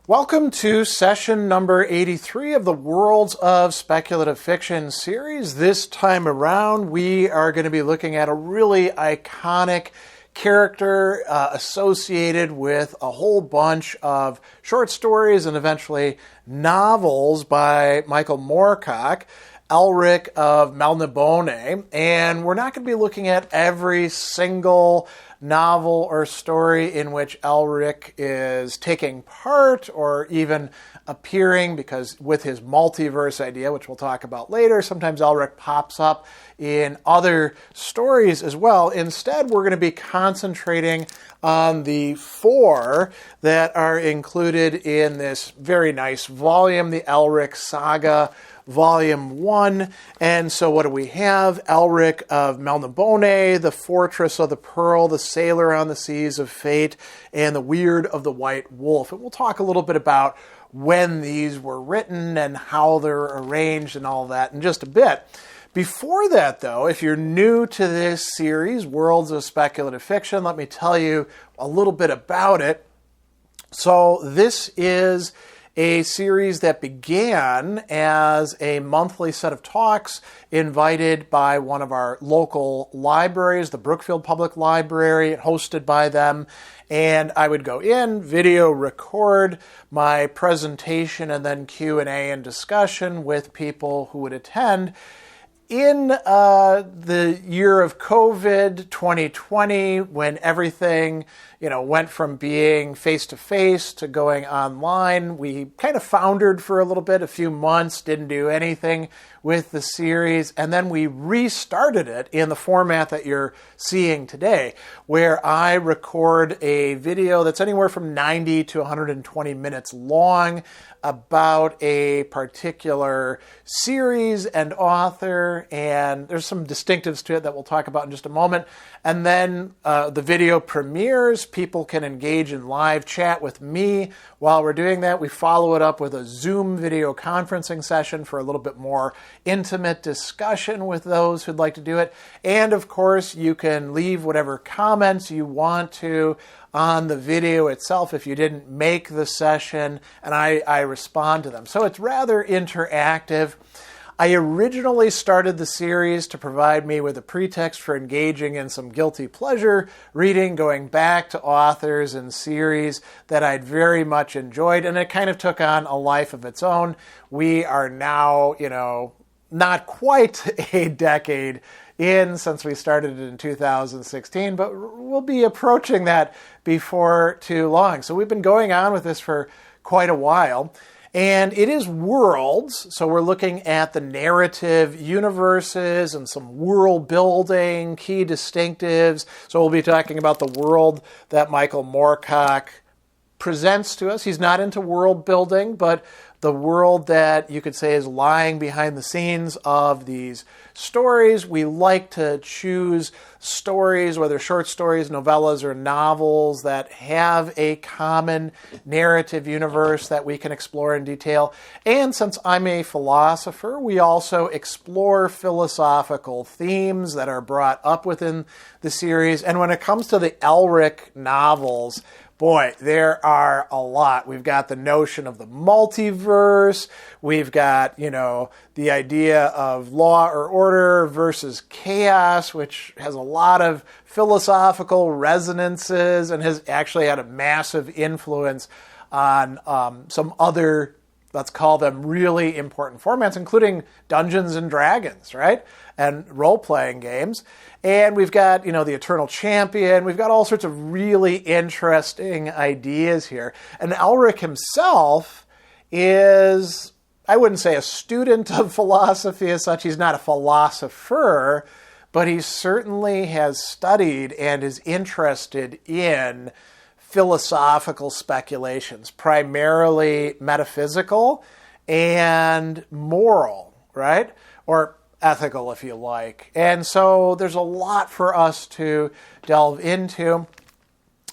Welcome to session number 83 of the Worlds of Speculative Fiction series. This time around, we are going to be looking at a really iconic character associated with a whole bunch of short stories and eventually novels by Michael Moorcock, Elric of Melnibone. And we're not going to be looking at every single novel or story in which Elric is taking part or even appearing, because with his multiverse idea, which we'll talk about later, sometimes Elric pops up in other stories as well. Instead, we're going to be concentrating on the four that are included in this very nice volume, the Elric Saga, Volume 1. And so what do we have? Elric of Melnibone, The Fortress of the Pearl, The Sailor on the Seas of Fate, and The Weird of the White Wolf. And we'll talk a little bit about when these were written and how they're arranged and all that in just a bit. Before that, though, if you're new to this series, Worlds of Speculative Fiction, let me tell you a little bit about it. So this is a series that began as a monthly set of talks invited by one of our local libraries, the Brookfield Public Library, hosted by them. And I would go in, video record my presentation, and then Q&A and discussion with people who would attend. In the year of COVID 2020, when everything went from being face-to-face to going online, we kind of foundered for a little bit, a few months, didn't do anything with the series, and then we restarted it in the format that you're seeing today, where I record a video that's anywhere from 90 to 120 minutes long about a particular series and author, and there's some distinctives to it that we'll talk about in just a moment. And then the video premieres. People can engage in live chat with me while we're doing that. We follow it up with a Zoom video conferencing session for a little bit more intimate discussion with those who'd like to do it. And of course, you can leave whatever comments you want to on the video itself if you didn't make the session, and I respond to them. So it's rather interactive. I originally started the series to provide me with a pretext for engaging in some guilty pleasure reading, going back to authors and series that I'd very much enjoyed, and it kind of took on a life of its own. We are now, not quite a decade in since we started it in 2016, but we'll be approaching that before too long. So we've been going on with this for quite a while. And it is worlds, so we're looking at the narrative universes and some world building, key distinctives. So we'll be talking about the world that Michael Moorcock presents to us. He's not into world building, but the world that you could say is lying behind the scenes of these stories. We like to choose stories, whether short stories, novellas, or novels, that have a common narrative universe that we can explore in detail. And since I'm a philosopher, we also explore philosophical themes that are brought up within the series. And when it comes to the Elric novels, boy, there are a lot. We've got the notion of the multiverse. We've got, the idea of law or order versus chaos, which has a lot of philosophical resonances and has actually had a massive influence on some other, let's call them, really important formats, including Dungeons and Dragons, right? And role-playing games. And we've got, the Eternal Champion. We've got all sorts of really interesting ideas here. And Elric himself is, I wouldn't say a student of philosophy as such. He's not a philosopher, but he certainly has studied and is interested in philosophical speculations, primarily metaphysical and moral, right? Or ethical, if you like. And so there's a lot for us to delve into.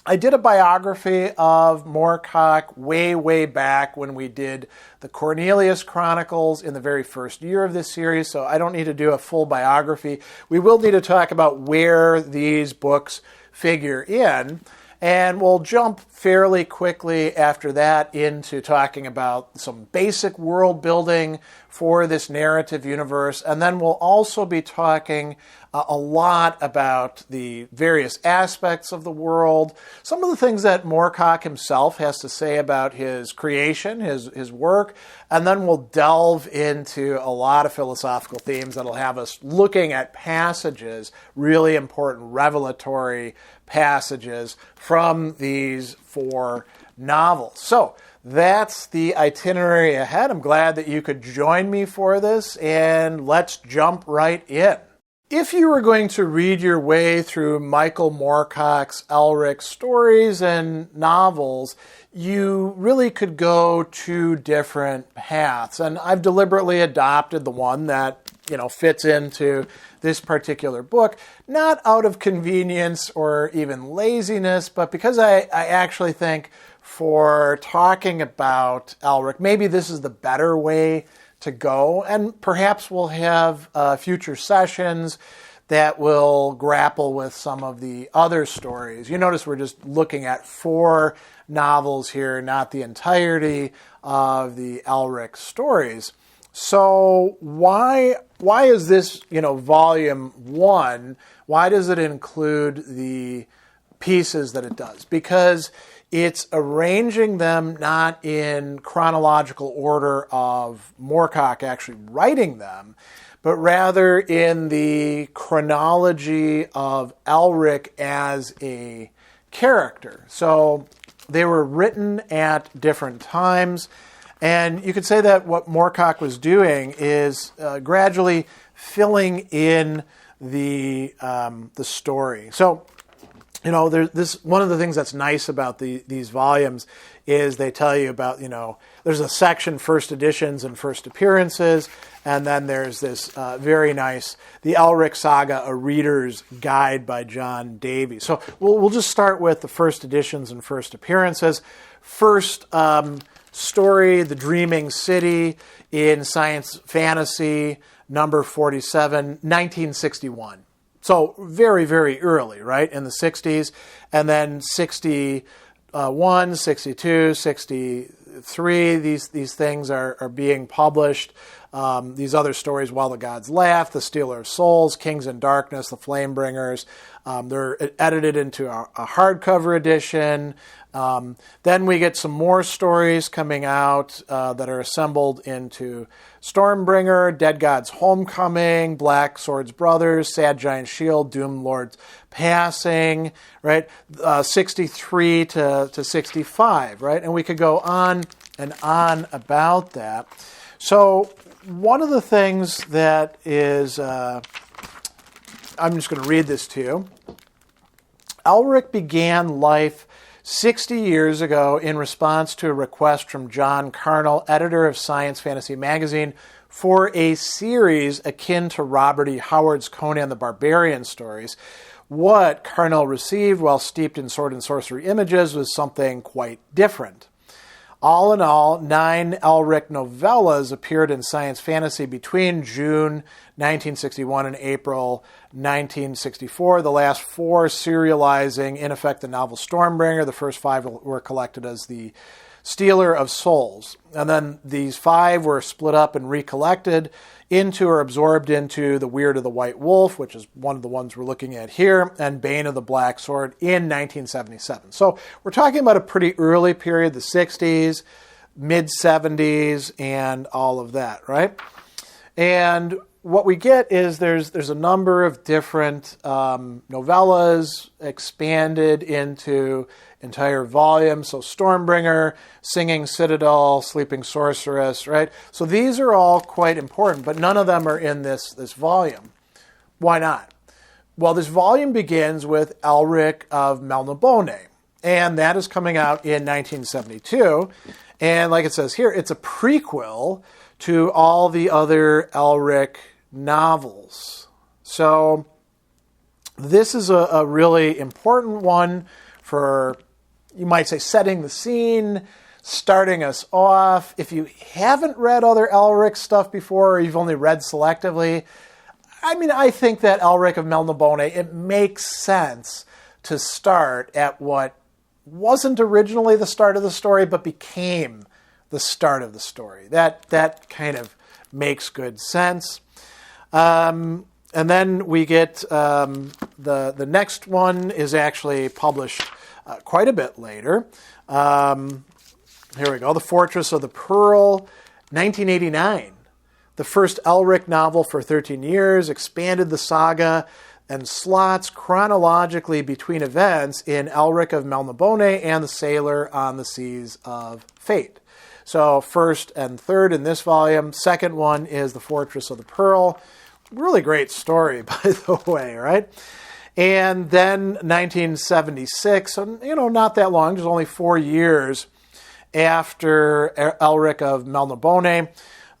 I did a biography of Moorcock way back when we did the Cornelius Chronicles in the very first year of this series, so I don't need to do a full biography. We will need to talk about where these books figure in, and we'll jump fairly quickly after that into talking about some basic world building for this narrative universe, and then we'll also be talking a lot about the various aspects of the world, some of the things that Moorcock himself has to say about his creation, his work, and then we'll delve into a lot of philosophical themes that'll have us looking at passages, really important revelatory passages from these 4 novels. So that's the itinerary ahead. I'm glad that you could join me for this, and let's jump right in. If you were going to read your way through Michael Moorcock's Elric stories and novels, you really could go 2 different paths. And I've deliberately adopted the one that, fits into this particular book, not out of convenience or even laziness, but because I actually think for talking about Elric, maybe this is the better way to go, and perhaps we'll have future sessions that will grapple with some of the other stories. You notice we're just looking at 4 novels here, not the entirety of the Elric stories. So why is this, volume 1, why does it include the pieces that it does? Because it's arranging them not in chronological order of Moorcock actually writing them, but rather in the chronology of Elric as a character. So they were written at different times, and you could say that what Moorcock was doing is gradually filling in the story. So, there's one of the things that's nice about these volumes is they tell you about, there's a section, first editions and first appearances, and then there's this very nice, the Elric Saga, A Reader's Guide by John Davies. So we'll just start with the first editions and first appearances. First story, The Dreaming City in Science Fantasy, number 47, 1961. So very, very early, right, in the 60s. And then 61, 62, 63, these things are being published. These other stories, While the Gods Laugh, The Stealer of Souls, Kings in Darkness, The Flamebringers, they're edited into a hardcover edition. Then we get some more stories coming out that are assembled into Stormbringer, Dead God's Homecoming, Black Sword's Brothers, Sad Giant Shield, Doom Lord's Passing, right? 63 to 65, right? And we could go on and on about that. So one of the things that is, I'm just going to read this to you. Elric began life 60 years ago in response to a request from John Carnell, editor of Science Fantasy magazine, for a series akin to Robert E. Howard's Conan the Barbarian stories. What Carnell received while steeped in sword and sorcery images was something quite different. All in all, 9 Elric novellas appeared in Science Fantasy between June 1961 and April 1964. The last 4 serializing, in effect, the novel Stormbringer. The first 5 were collected as The Stealer of Souls. And then these 5 were split up and recollected into or absorbed into The Weird of the White Wolf, which is one of the ones we're looking at here, and Bane of the Black Sword in 1977. So we're talking about a pretty early period, the 60s, mid-70s, and all of that, right? And what we get is there's a number of different novellas expanded into entire volumes. So Stormbringer, Singing Citadel, Sleeping Sorceress, right? So these are all quite important, but none of them are in this volume. Why not? Well, this volume begins with Elric of Melniboné. and that is coming out in 1972. And like it says here, it's a prequel to all the other Elric novels. So this is a really important one for, you might say, setting the scene, starting us off. If you haven't read other Elric stuff before, or you've only read selectively, I mean, I think that Elric of Melniboné, it makes sense to start at what wasn't originally the start of the story, but became the start of the story. That kind of makes good sense. And then we get the next one is actually published quite a bit later. Here we go. The Fortress of the Pearl, 1989. The first Elric novel for 13 years, expanded the saga and slots chronologically between events in Elric of Melniboné and the Sailor on the Seas of Fate. So first and third in this volume. Second one is The Fortress of the Pearl. Really great story, by the way, right? And then 1976, so, not that long, just only 4 years after Elric of Melniboné,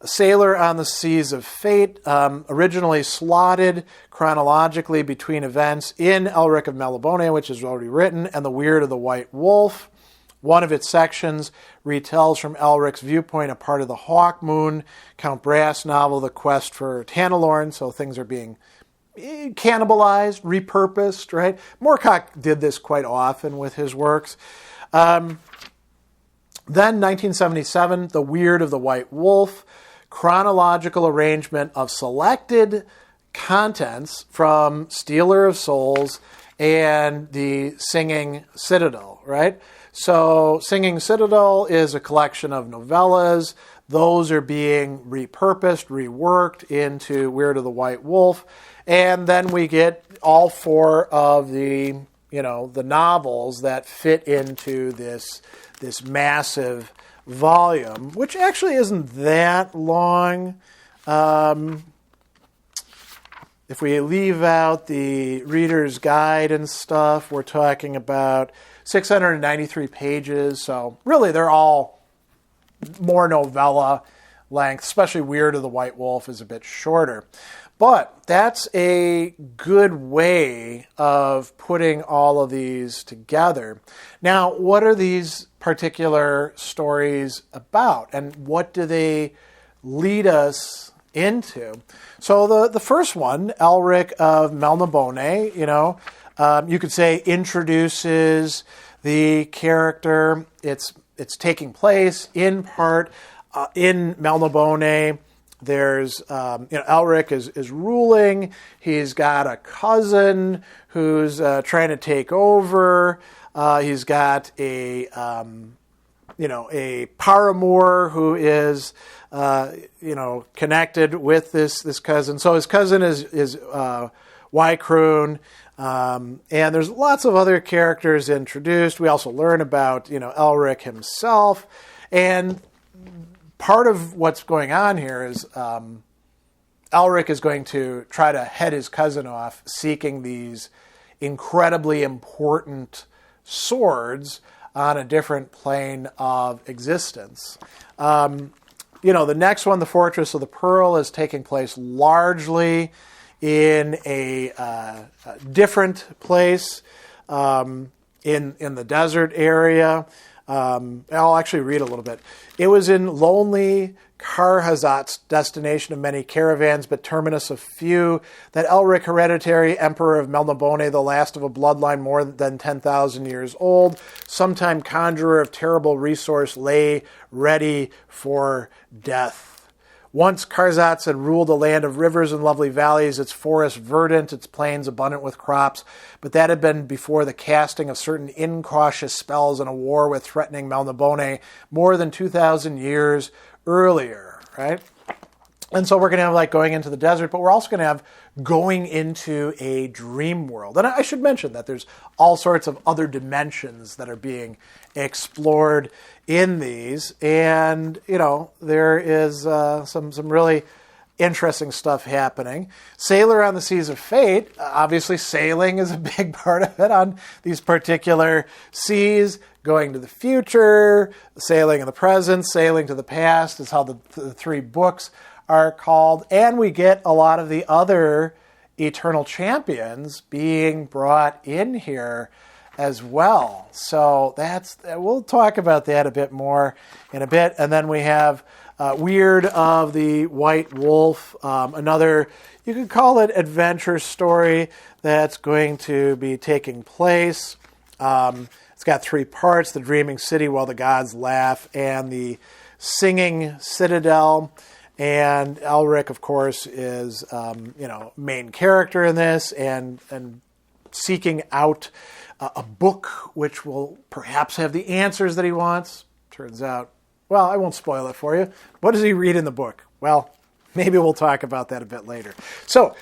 Sailor on the Seas of Fate, originally slotted chronologically between events in Elric of Melniboné, which is already written, and The Weird of the White Wolf. One of its sections retells from Elric's viewpoint a part of the Hawk Moon, Count Brass novel, The Quest for Tanalorn, so things are being cannibalized, repurposed, right? Moorcock did this quite often with his works. Then 1977, The Weird of the White Wolf, chronological arrangement of selected contents from Stealer of Souls and the Singing Citadel, right? So Singing Citadel is a collection of novellas. Those are being repurposed, reworked into Weird of the White Wolf. And then we get all 4 of the novels that fit into this massive volume, which actually isn't that long. If we leave out the reader's guide and stuff, we're talking about 693 pages. So really, they're all more novella length, especially Weird of the White Wolf is a bit shorter. But that's a good way of putting all of these together. Now, what are these particular stories about, and what do they lead us into? So the first one, Elric of Melniboné, you could say introduces the character. It's taking place in part in Melniboné. There's, Elric is ruling. He's got a cousin who's trying to take over. He's got a paramour who is, connected with this cousin. So his cousin is Wycroon. And there's lots of other characters introduced. We also learn about, Elric himself. And part of what's going on here is Elric is going to try to head his cousin off seeking these incredibly important swords on a different plane of existence. The next one, The Fortress of the Pearl, is taking place largely in a different place in the desert area. I'll actually read a little bit. It was in lonely Karhazat's destination of many caravans, but terminus of few, that Elric, hereditary emperor of Melniboné, the last of a bloodline more than 10,000 years old, sometime conjurer of terrible resource, lay ready for death. Once Karzats had ruled a land of rivers and lovely valleys, its forests verdant, its plains abundant with crops, but that had been before the casting of certain incautious spells in a war with threatening Melniboné more than 2,000 years earlier, right? And so we're going to have going into the desert, but we're also going to have going into a dream world. And I should mention that there's all sorts of other dimensions that are being explored in these. And, there is some really interesting stuff happening. Sailor on the Seas of Fate, obviously sailing is a big part of it on these particular seas, going to the future, sailing in the present, sailing to the past is how the three books are called. And we get a lot of the other Eternal Champions being brought in here as well. So we'll talk about that a bit more in a bit. And then we have Weird of the White Wolf, another, you could call it adventure story that's going to be taking place. It's got three parts: the Dreaming City While the Gods Laugh and the Singing Citadel. And Elric, of course, is main character in this and seeking out a book which will perhaps have the answers that he wants. Turns out, well, I won't spoil it for you. What does he read in the book? Well, maybe we'll talk about that a bit later. So,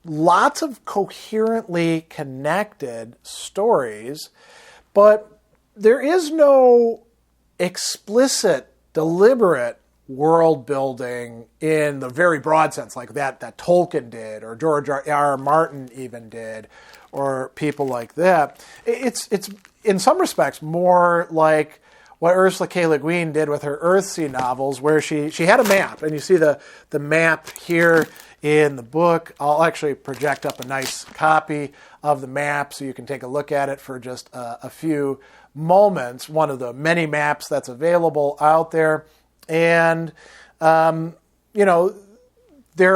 lots of coherently connected stories, but there is no explicit, deliberate world building in the very broad sense, like that Tolkien did, or George R.R. Martin even did, or people like that. It's in some respects more like what Ursula K. Le Guin did with her Earthsea novels, where she had a map, and you see the map here in the book. I'll actually project up a nice copy of the map so you can take a look at it for just a few moments, one of the many maps that's available out there. And, there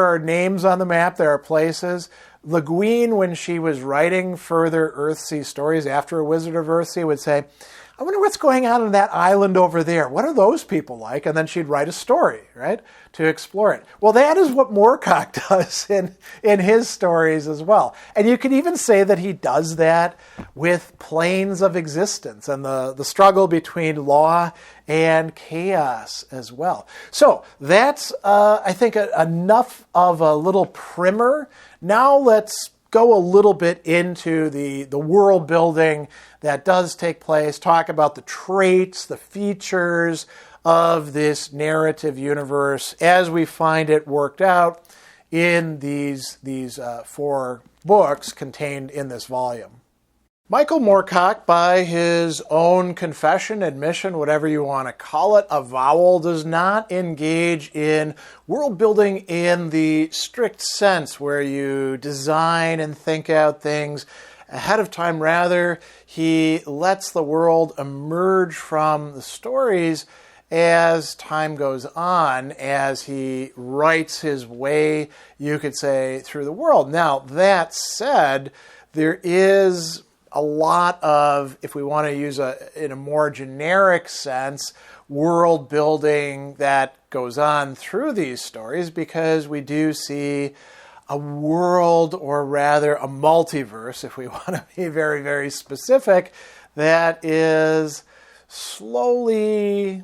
are names on the map, there are places. Le Guin, when she was writing further Earthsea stories after A Wizard of Earthsea, would say, I wonder what's going on that island over there. What are those people like? And then she'd write a story, right, to explore it. Well, that is what Moorcock does in his stories as well. And you could even say that he does that with planes of existence and the struggle between law and chaos as well. So that's, I think, enough of a little primer. Now let's go a little bit into the world building that does take place, talk about the traits, the features of this narrative universe as we find it worked out in these four books contained in this volume. Michael Moorcock, by his own confession, admission, whatever you want to call it, avowal, does not engage in world building in the strict sense where you design and think out things ahead of time. Rather, he lets the world emerge from the stories as time goes on, as he writes his way, you could say, through the world. Now, that said, there is a lot of, if we want to use in a more generic sense, world building that goes on through these stories, because we do see a world, or rather a multiverse, if we want to be very, very specific, that is slowly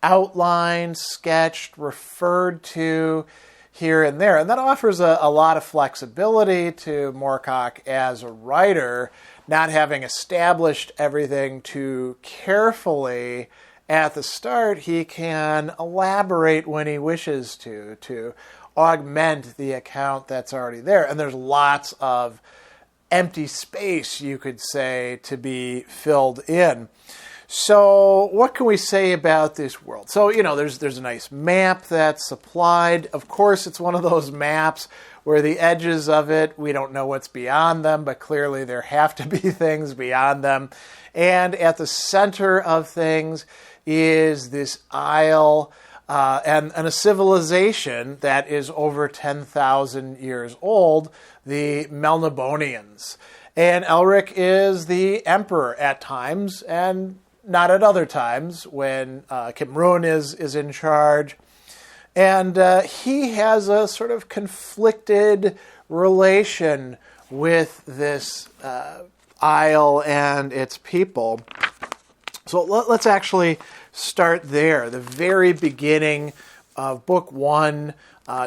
outlined, sketched, referred to here and there. And that offers a lot of flexibility to Moorcock as a writer, not having established everything too carefully at the start. He can elaborate when he wishes to augment the account that's already there. And there's lots of empty space, you could say, to be filled in. So what can we say about this world? So, there's a nice map that's supplied. Of course, it's one of those maps where the edges of it, we don't know what's beyond them, but clearly there have to be things beyond them. And at the center of things is this isle and a civilization that is over 10,000 years old, the Melnibonians. And Elric is the emperor at times, and not at other times when Kimrun is in charge. And he has a sort of conflicted relation with this isle and its people. So let's actually start there. The very beginning of Book 1,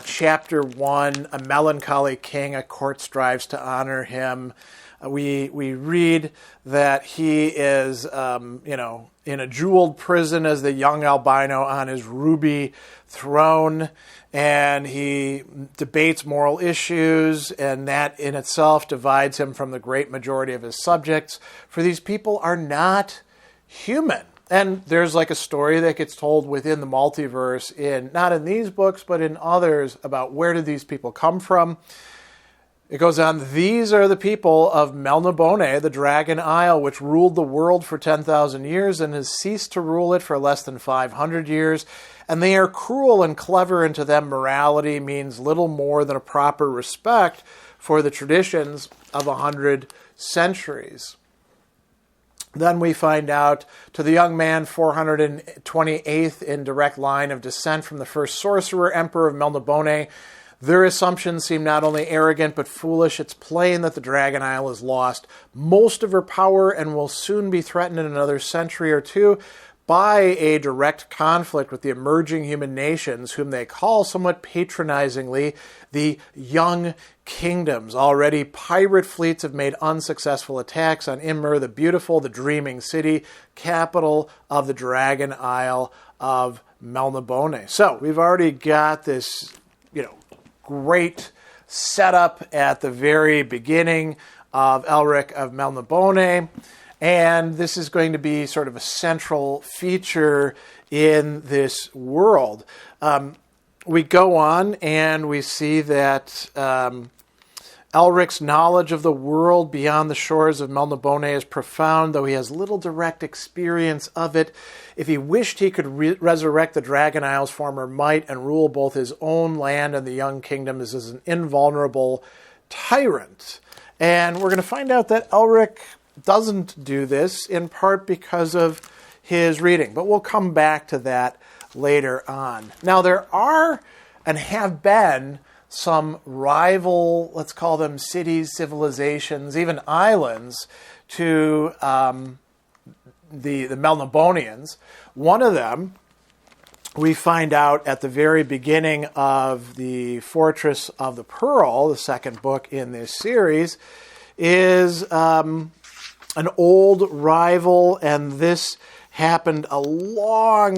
Chapter 1, A Melancholy King, a court strives to honor him. We read that he is, in a jeweled prison as the young albino on his ruby throne, and he debates moral issues, and that in itself divides him from the great majority of his subjects, for these people are not human. And there's like a story that gets told within the multiverse, not in these books, but in others, about where did these people come from. It goes on, these are the people of Melnibone, the Dragon Isle, which ruled the world for 10,000 years and has ceased to rule it for less than 500 years. And they are cruel and clever, and to them morality means little more than a proper respect for the traditions of 100 centuries. Then we find out, to the young man 428th in direct line of descent from the first sorcerer, Emperor of Melnibone, their assumptions seem not only arrogant but foolish. It's plain that the Dragon Isle has lost most of her power and will soon be threatened in another century or two by a direct conflict with the emerging human nations, whom they call somewhat patronizingly the Young Kingdoms. Already, pirate fleets have made unsuccessful attacks on Immer the Beautiful, the dreaming city, capital of the Dragon Isle of Melnibone. So we've already got this, great setup at the very beginning of Elric of Melnibone, and this is going to be sort of a central feature in this world. We go on and we see that Elric's knowledge of the world beyond the shores of Melnibone is profound, though he has little direct experience of it. If he wished, he could resurrect the Dragon Isle's former might and rule both his own land and the Young Kingdoms as an invulnerable tyrant. And we're going to find out that Elric doesn't do this, in part because of his reading. But we'll come back to that later on. Now, there are and have been some rival, let's call them cities, civilizations, even islands to the Melnibonians. One of them, we find out at the very beginning of the Fortress of the Pearl, the second book in this series, is an old rival, and this happened a long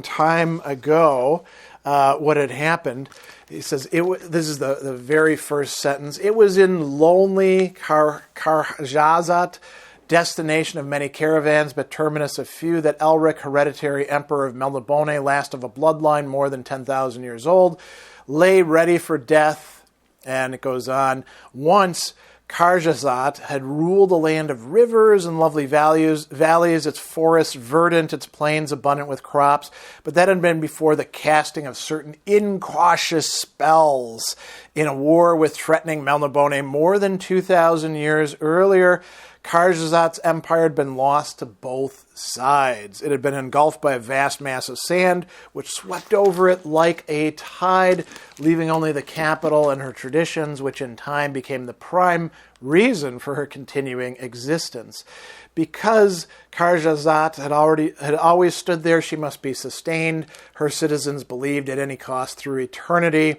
time ago. What had happened, he says, this is the very first sentence, it was in lonely Karjazat, destination of many caravans, but terminus of few, that Elric, hereditary emperor of Melnibone, last of a bloodline more than 10,000 years old, lay ready for death. And it goes on, once Karjazat had ruled a land of rivers and lovely valleys, its forests verdant, its plains abundant with crops, but that had been before the casting of certain incautious spells in a war with threatening Melnibone more than 2,000 years earlier. Karjazat's empire had been lost to both sides. It had been engulfed by a vast mass of sand, which swept over it like a tide, leaving only the capital and her traditions, which in time became the prime reason for her continuing existence. Because Karjazat had always stood there, she must be sustained. Her citizens believed at any cost through eternity.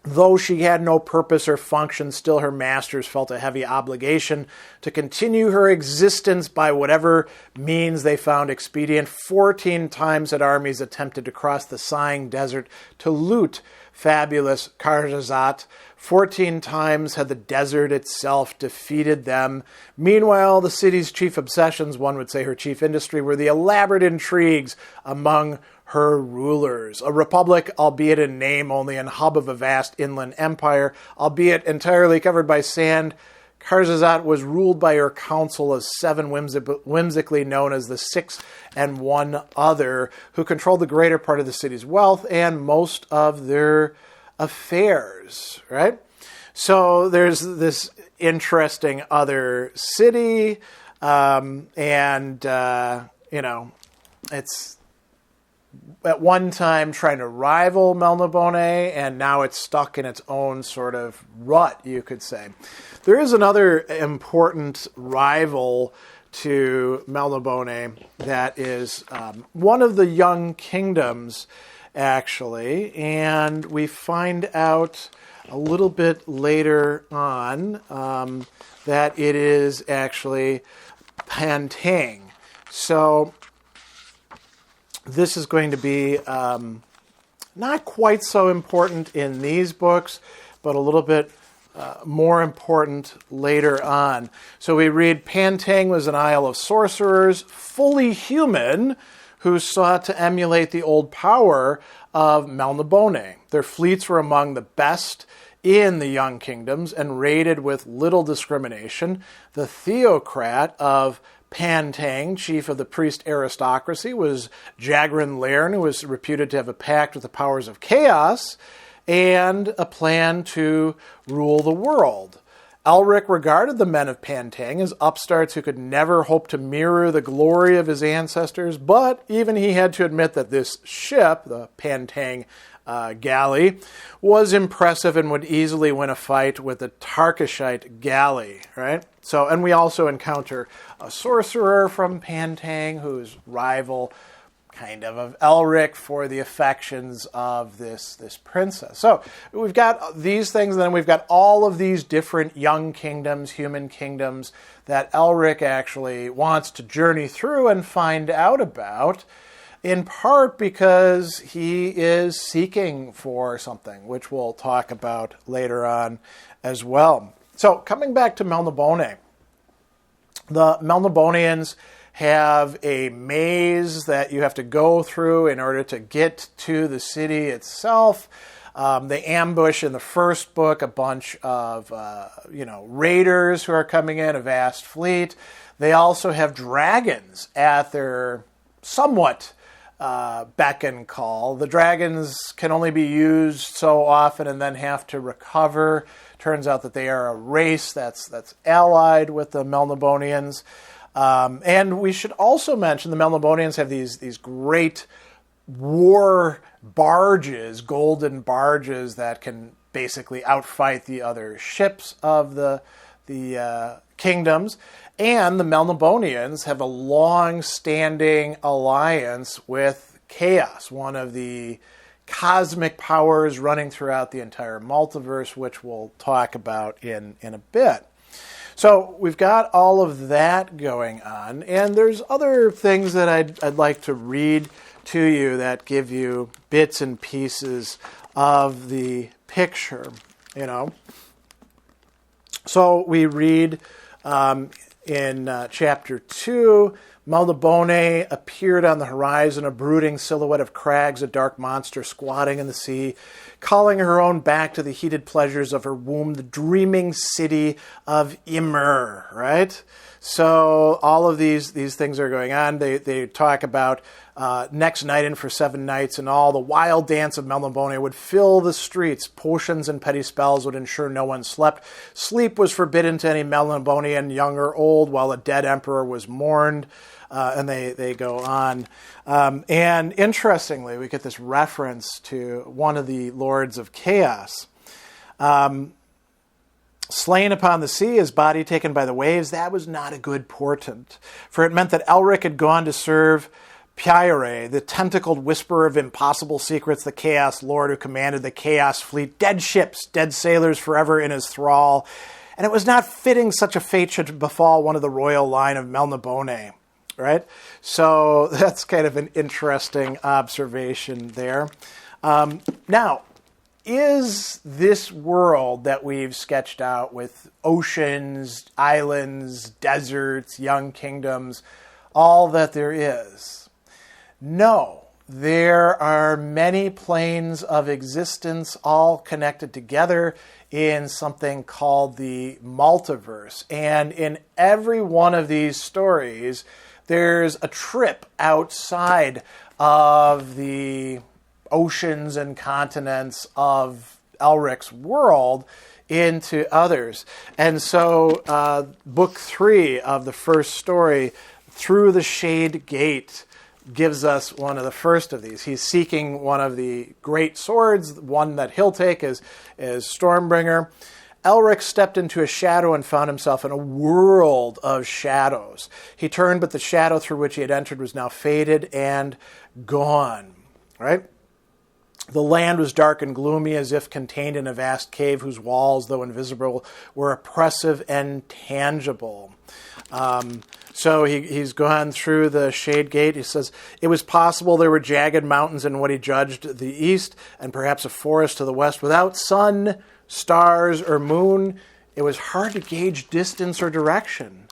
Though she had no purpose or function, still her masters felt a heavy obligation to continue her existence by whatever means they found expedient. 14 times had armies attempted to cross the sighing desert to loot fabulous Karjazat. 14 times had the desert itself defeated them. Meanwhile, the city's chief obsessions, one would say her chief industry, were the elaborate intrigues among her rulers. A republic, albeit in name only, and hub of a vast inland empire, albeit entirely covered by sand, Karjazat was ruled by her council of 7 whimsically known as the Six and One Other, who controlled the greater part of the city's wealth and most of their affairs, right? So there's this interesting other city, it's at one time trying to rival Melnibone, and now it's stuck in its own sort of rut, you could say. There is another important rival to Melnibone that is one of the Young Kingdoms, actually, and we find out a little bit later on that it is actually Pantang. So this is going to be not quite so important in these books, but a little bit more important later on. So we read, Pantang was an isle of sorcerers, fully human, who sought to emulate the old power of Melnibone. Their fleets were among the best in the young kingdoms and raided with little discrimination. The theocrat of Pantang, chief of the priest aristocracy, was Jagrin Lairn, who was reputed to have a pact with the powers of chaos and a plan to rule the world. Elric regarded the men of Pantang as upstarts who could never hope to mirror the glory of his ancestors, but even he had to admit that this ship, the Pantang galley, was impressive and would easily win a fight with the Tarkashite galley, right? So, and we also encounter a sorcerer from Pantang who's rival kind of Elric for the affections of this princess. So we've got these things, and then we've got all of these different young kingdoms, human kingdoms, that Elric actually wants to journey through and find out about, in part because he is seeking for something, which we'll talk about later on as well. So coming back to Melnibone, the Melnibonians have a maze that you have to go through in order to get to the city itself. They ambush in the first book a bunch of raiders who are coming in, a vast fleet. They also have dragons at their somewhat beck and call. The dragons can only be used so often and then have to recover. Turns out that they are a race that's allied with the Melnibonians. And we should also mention the Melnibonians have these great war barges, golden barges that can basically outfight the other ships of the kingdoms. And the Melnibonians have a long-standing alliance with Chaos, one of the cosmic powers running throughout the entire multiverse, which we'll talk about in a bit. So we've got all of that going on, and there's other things that I'd like to read to you that give you bits and pieces of the picture, So we read in chapter 2, Melnibone appeared on the horizon, a brooding silhouette of crags, a dark monster squatting in the sea, calling her own back to the heated pleasures of her womb, the dreaming city of Ymir, right? So all of these things are going on. They talk about next night in for 7 nights and all. The wild dance of Melnibone would fill the streets. Potions and petty spells would ensure no one slept. Sleep was forbidden to any Melnibonian, young or old, while a dead emperor was mourned. And they go on. And interestingly, we get this reference to one of the lords of chaos. Slain upon the sea, his body taken by the waves, that was not a good portent, for it meant that Elric had gone to serve Pyre, the tentacled whisperer of impossible secrets, the Chaos Lord who commanded the Chaos fleet, dead ships, dead sailors forever in his thrall. And it was not fitting such a fate should befall one of the royal line of Melnibone, right? So that's kind of an interesting observation there. Now, is this world that we've sketched out with oceans, islands, deserts, young kingdoms, all that there is? No. There are many planes of existence all connected together in something called the multiverse. And in every one of these stories, there's a trip outside of the oceans and continents of Elric's world into others. And so book 3 of the first story, Through the Shade Gate, gives us one of the first of these. He's seeking one of the great swords, one that he'll take as Stormbringer. Elric stepped into a shadow and found himself in a world of shadows. He turned, but the shadow through which he had entered was now faded and gone, right? The land was dark and gloomy, as if contained in a vast cave whose walls, though invisible, were oppressive and tangible. So he's gone through the shade gate. He says, it was possible there were jagged mountains in what he judged the east, and perhaps a forest to the west. Without sun, stars, or moon, it was hard to gauge distance or direction.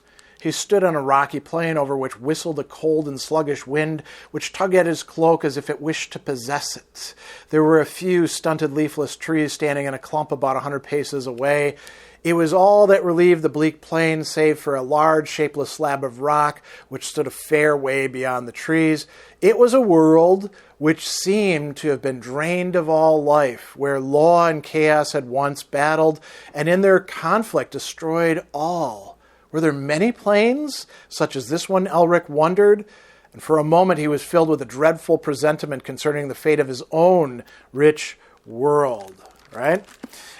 He stood on a rocky plain over which whistled a cold and sluggish wind, which tugged at his cloak as if it wished to possess it. There were a few stunted leafless trees standing in a clump about 100 paces away. It was all that relieved the bleak plain, save for a large, shapeless slab of rock, which stood a fair way beyond the trees. It was a world which seemed to have been drained of all life, where law and chaos had once battled, and in their conflict destroyed all. Were there many plains, such as this one, Elric wondered? And for a moment he was filled with a dreadful presentiment concerning the fate of his own rich world, right?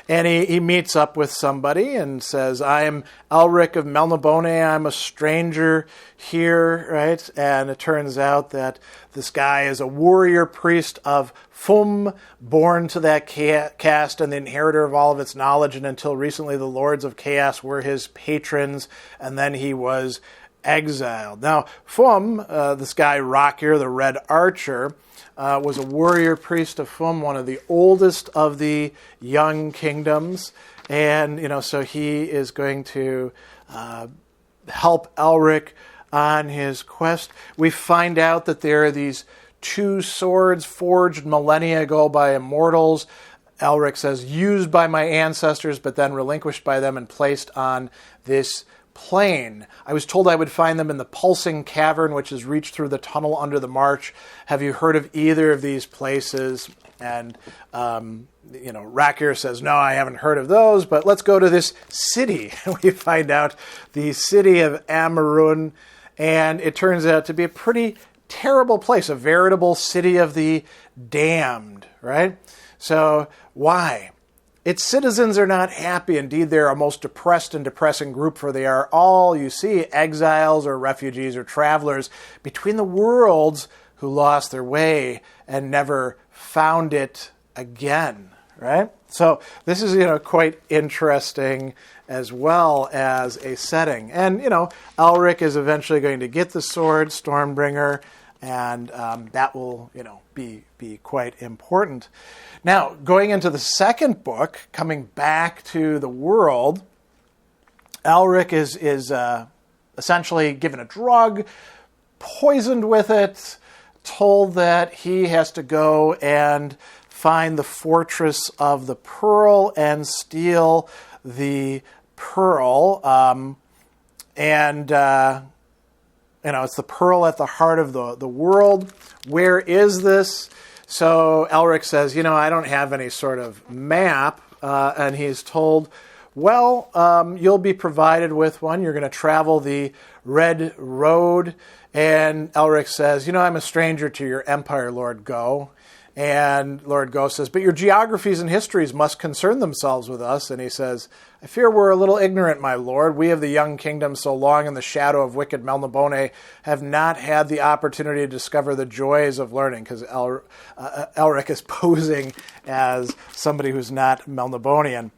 And he meets up with somebody and says, I am Elric of Melniboné. I'm a stranger here, right? And it turns out that this guy is a warrior priest of Fum, born to that caste and the inheritor of all of its knowledge. And until recently, the lords of chaos were his patrons. And then he was exiled. Now, Fum, this guy Rockir, the Red Archer, was a warrior priest of Fum, one of the oldest of the young kingdoms. And, so he is going to help Elric on his quest. We find out that there are these 2 swords forged millennia ago by immortals. Elric says, used by my ancestors, but then relinquished by them and placed on this plain. I was told I would find them in the pulsing cavern, which is reached through the tunnel under the march. Have you heard of either of these places? And, Rakir says, no, I haven't heard of those, but let's go to this city. We find out the city of Amarun, and it turns out to be a pretty terrible place, a veritable city of the damned, right? So why? Its citizens are not happy. Indeed, they're a most depressed and depressing group, for they are all, you see, exiles or refugees or travelers between the worlds who lost their way and never found it again, right? So this is, quite interesting as well as a setting. And, Elric is eventually going to get the sword, Stormbringer, and that will, be quite important. Now, going into the second book, coming back to the world, Elric is essentially given a drug, poisoned with it, told that he has to go and find the fortress of the pearl and steal the pearl. It's the pearl at the heart of the world. Where is this? So Elric says, I don't have any sort of map. And he's told, well, you'll be provided with one. You're going to travel the Red Road. And Elric says, I'm a stranger to your empire, Lord Go. And Lord Go says, but your geographies and histories must concern themselves with us. And he says, I fear we're a little ignorant, my lord. We of the young kingdom, so long in the shadow of wicked Melnibone, have not had the opportunity to discover the joys of learning, because Elric is posing as somebody who's not Melnibonian.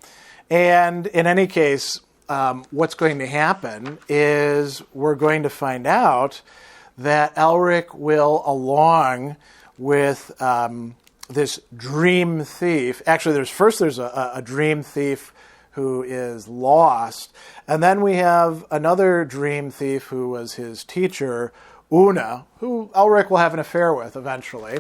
And in any case, what's going to happen is we're going to find out that Elric will, along with this dream thief. Actually, there's a dream thief who is lost, and then we have another dream thief who was his teacher, Una, who Elric will have an affair with eventually,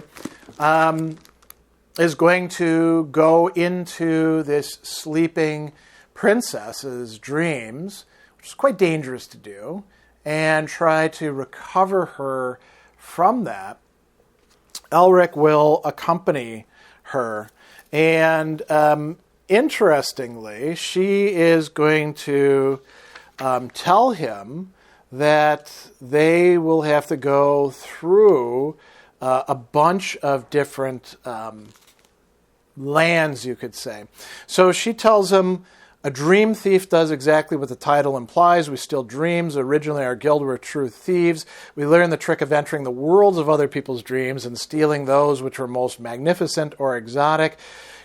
is going to go into this sleeping princess's dreams, which is quite dangerous to do, and try to recover her from that. Elric will accompany her, and interestingly, she is going to tell him that they will have to go through a bunch of different lands, you could say. So she tells him, A dream thief does exactly what the title implies. We steal dreams. Originally, our guild were true thieves. We learned the trick of entering the worlds of other people's dreams and stealing those which were most magnificent or exotic.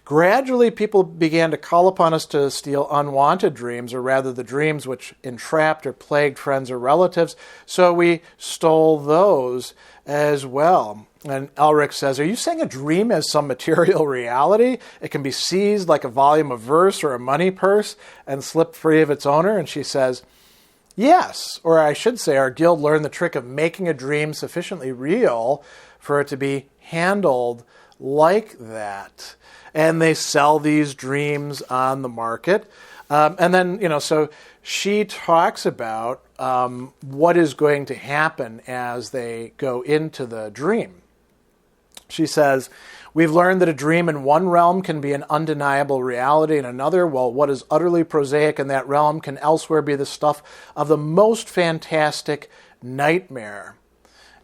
Gradually, people began to call upon us to steal unwanted dreams, or rather the dreams which entrapped or plagued friends or relatives. So we stole those as well. And Elric says, are you saying a dream has some material reality? It can be seized like a volume of verse or a money purse and slip free of its owner? And she says, yes, or I should say our guild learned the trick of making a dream sufficiently real for it to be handled like that. And they sell these dreams on the market. And then, so she talks about what is going to happen as they go into the dream. She says, we've learned that a dream in one realm can be an undeniable reality in another, while what is utterly prosaic in that realm can elsewhere be the stuff of the most fantastic nightmare.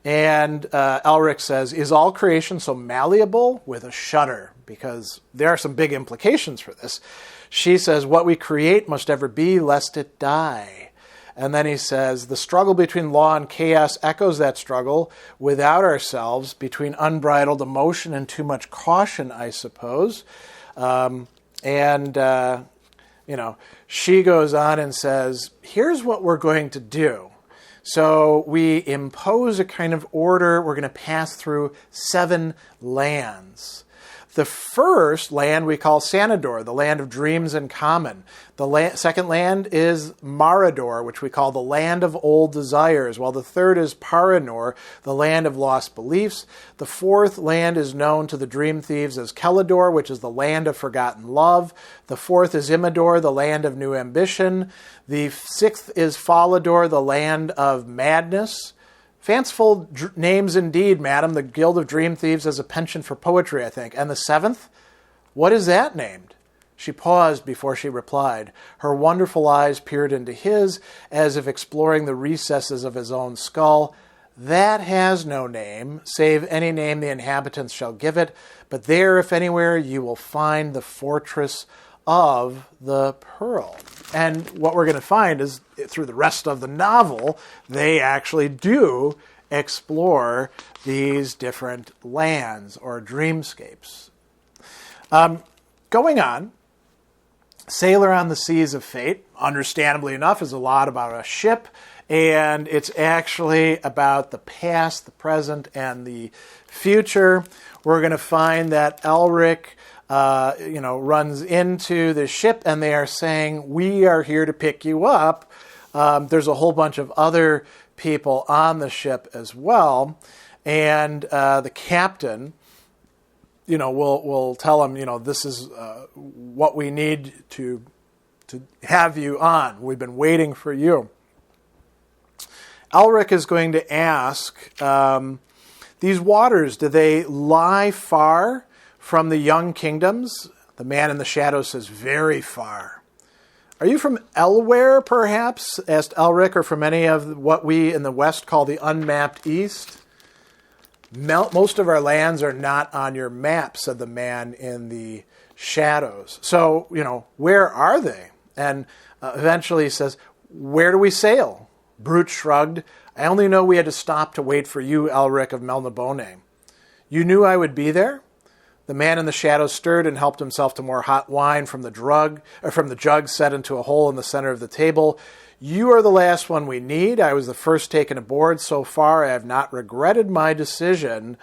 And Elric says, is all creation so malleable? With a shudder, because there are some big implications for this. She says, what we create must ever be, lest it die. And then he says, the struggle between law and chaos echoes that struggle without ourselves, between unbridled emotion and too much caution, I suppose. She goes on and says, here's what we're going to do. So we impose a kind of order. We're going to pass through 7 lands. The first land we call Sanador, the land of dreams in common. The second land is Marador, which we call the land of old desires, while the third is Paranor, the land of lost beliefs. The fourth land is known to the dream thieves as Kelador, which is the land of forgotten love. The fourth is Imador, the land of new ambition. The sixth is Falador, the land of madness. Fanciful names indeed, madam. The Guild of Dream Thieves has a penchant for poetry, I think. And the seventh? What is that named? She paused before she replied. Her wonderful eyes peered into his, as if exploring the recesses of his own skull. That has no name, save any name the inhabitants shall give it. But there, if anywhere, you will find the fortress of the Pearl. And what we're going to find is, through the rest of the novel, they actually do explore these different lands or dreamscapes. Going on, Sailor on the Seas of Fate, understandably enough, is a lot about a ship, and it's actually about the past, the present, and the future. We're going to find that Elric runs into the ship, and they are saying, we are here to pick you up. There's a whole bunch of other people on the ship as well. And the captain, will tell him, this is what we need to have you on. We've been waiting for you. Elric is going to ask, these waters, do they lie far from the young kingdoms? The man in the shadow says, very far. Are you from Elware, perhaps? Asked Elric, or from any of what we in the West call the unmapped East? Most of our lands are not on your map, said the man in the shadows. So, where are they? And eventually he says, where do we sail? Brute shrugged. I only know we had to stop to wait for you, Elric of Melnibone. You knew I would be there? The man in the shadows stirred and helped himself to more hot wine from the jug set into a hole in the center of the table. You are the last one we need. I was the first taken aboard. So far, I have not regretted my decision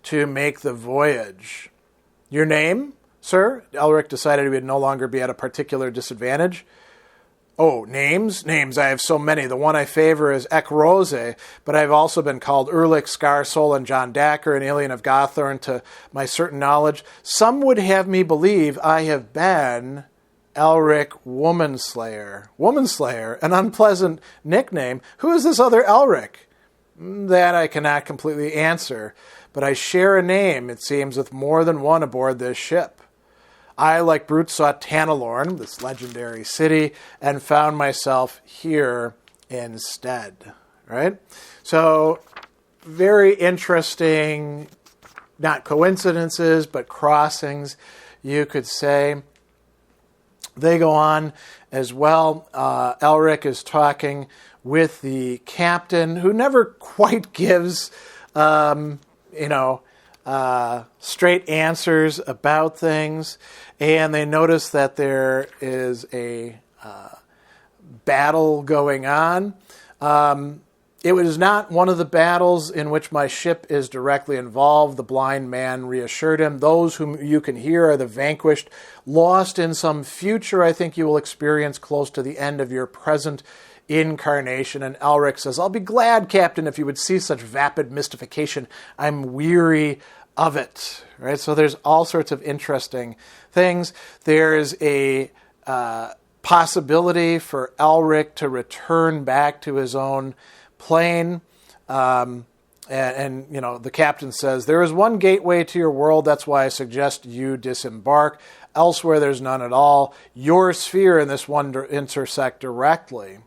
to make the voyage. Your name, sir? Elric decided he would no longer be at a particular disadvantage. Oh, names? Names, I have so many. The one I favor is Ekrose, but I have also been called Erlich, Scarsol, and John Dacker, an alien of Gothorn, to my certain knowledge. Some would have me believe I have been Elric Womanslayer. Womanslayer, an unpleasant nickname. Who is this other Elric? That I cannot completely answer, but I share a name, it seems, with more than one aboard this ship. I, like Brute, sought Tanalorn, this legendary city, and found myself here instead. Right? So, very interesting, not coincidences, but crossings, you could say. They go on as well. Elric is talking with the captain, who never quite gives, straight answers about things. And they notice that there is a battle going on. It was not one of the battles in which my ship is directly involved, the blind man reassured him. Those whom you can hear are the vanquished, lost in some future I think you will experience close to the end of your present incarnation. And Elric says, I'll be glad, Captain, if you would see such vapid mystification. I'm weary of it. Right? So there's all sorts of interesting things. There's a possibility for Elric to return back to his own plane, and the captain says, there is one gateway to your world, that's why I suggest you disembark. Elsewhere there's none at all. Your sphere and this one intersect directly.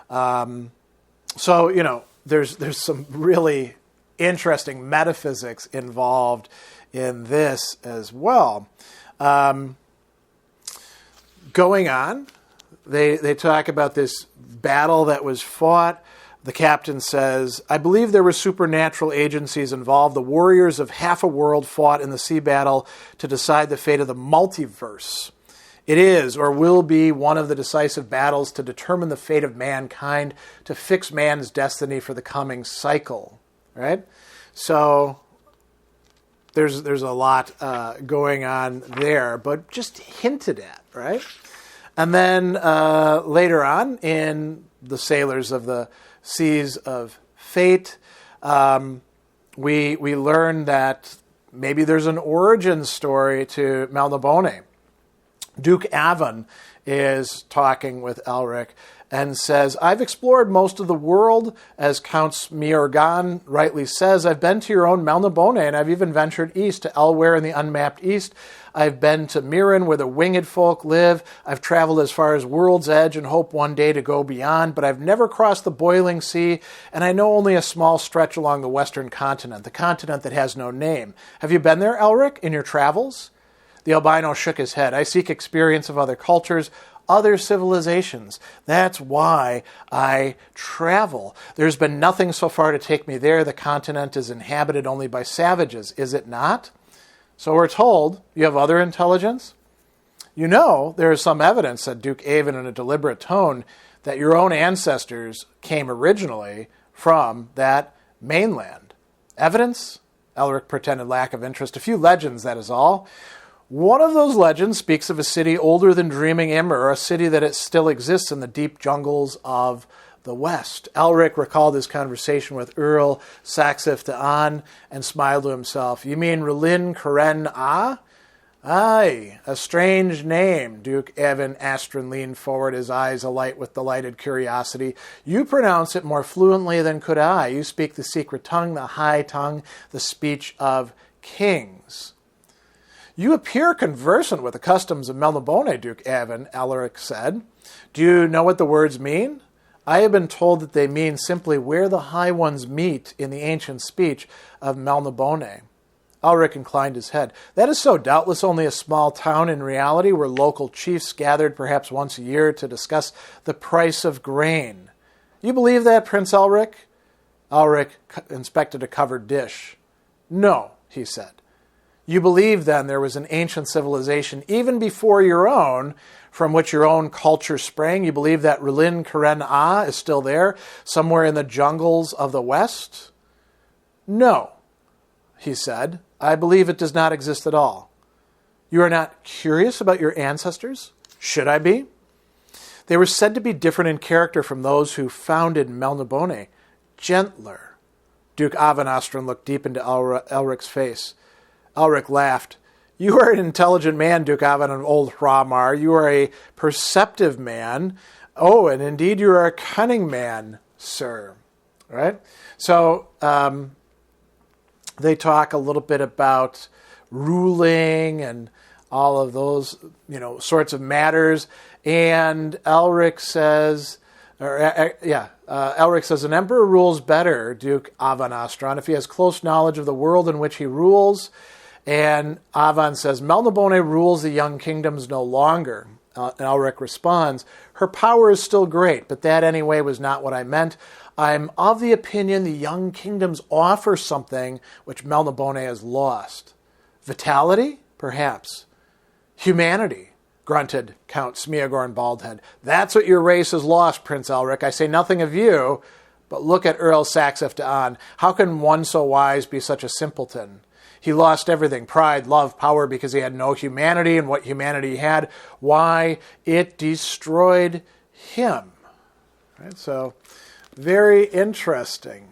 There's some really interesting metaphysics involved in this as well. Going on, they talk about this battle that was fought. The captain says, I believe there were supernatural agencies involved. The warriors of half a world fought in the sea battle to decide the fate of the multiverse. It is, or will be, one of the decisive battles to determine the fate of mankind, to fix man's destiny for the coming cycle. Right? So there's a lot going on there, but just hinted at, right? And then later on, in the Sailors of the Seas of Fate, we learn that maybe there's an origin story to Melnibone. Duke Avon is talking with Elric and says, I've explored most of the world, as Count Smiorgan rightly says. I've been to your own Melnibone, and I've even ventured east to Elware in the unmapped east. I've been to Mirren, where the winged folk live. I've traveled as far as World's Edge and hope one day to go beyond, but I've never crossed the boiling sea, and I know only a small stretch along the western continent, the continent that has no name. Have you been there, Elric, in your travels? The albino shook his head. I seek experience of other cultures, other civilizations. That's why I travel. There's been nothing so far to take me there. The continent is inhabited only by savages, is it not? So we're told you have other intelligence. You know, there is some evidence, said Duke Avon in a deliberate tone, that your own ancestors came originally from that mainland. Evidence? Elric pretended lack of interest. A few legends, that is all. One of those legends speaks of a city older than Dreaming Immer, a city that it still exists in the deep jungles of the West. Elric recalled his conversation with Earl Saxif Da'an and smiled to himself. You mean Relin Karen Ah? Aye, a strange name. Duke Evan Astron leaned forward, his eyes alight with delighted curiosity. You pronounce it more fluently than could I. You speak the secret tongue, the high tongue, the speech of kings. You appear conversant with the customs of Melnibone, Duke Evan, Elric said. Do you know what the words mean? I have been told that they mean simply where the high ones meet in the ancient speech of Melnibone. Elric inclined his head. That is so, doubtless only a small town in reality, where local chiefs gathered perhaps once a year to discuss the price of grain. You believe that, Prince Elric? Elric inspected a covered dish. No, he said. You believe, then, there was an ancient civilization even before your own, from which your own culture sprang? You believe that Relin Karen Ah is still there, somewhere in the jungles of the West? No, he said. I believe it does not exist at all. You are not curious about your ancestors? Should I be? They were said to be different in character from those who founded Melnibone. Gentler. Duke Avanastron looked deep into Elric's face. Elric laughed. You are an intelligent man, Duke Avan of Old Hramar. You are a perceptive man. Oh, and indeed you are a cunning man, sir. All right? So they talk a little bit about ruling and all of those, sorts of matters. And Elric says, Elric says, an emperor rules better, Duke Avanastron, if he has close knowledge of the world in which he rules. And Avan says, Melnibone rules the young kingdoms no longer. And Elric responds, "Her power is still great, but that anyway was not what I meant. I'm of the opinion the young kingdoms offer something which Melnibone has lost. Vitality? Perhaps. Humanity," grunted Count Smeagorn Baldhead. "That's what your race has lost, Prince Elric. I say nothing of you, but look at Earl Saxif Da'an. How can one so wise be such a simpleton? He lost everything, pride, love, power, because he had no humanity, and what humanity had, why, it destroyed him." Right? So, very interesting.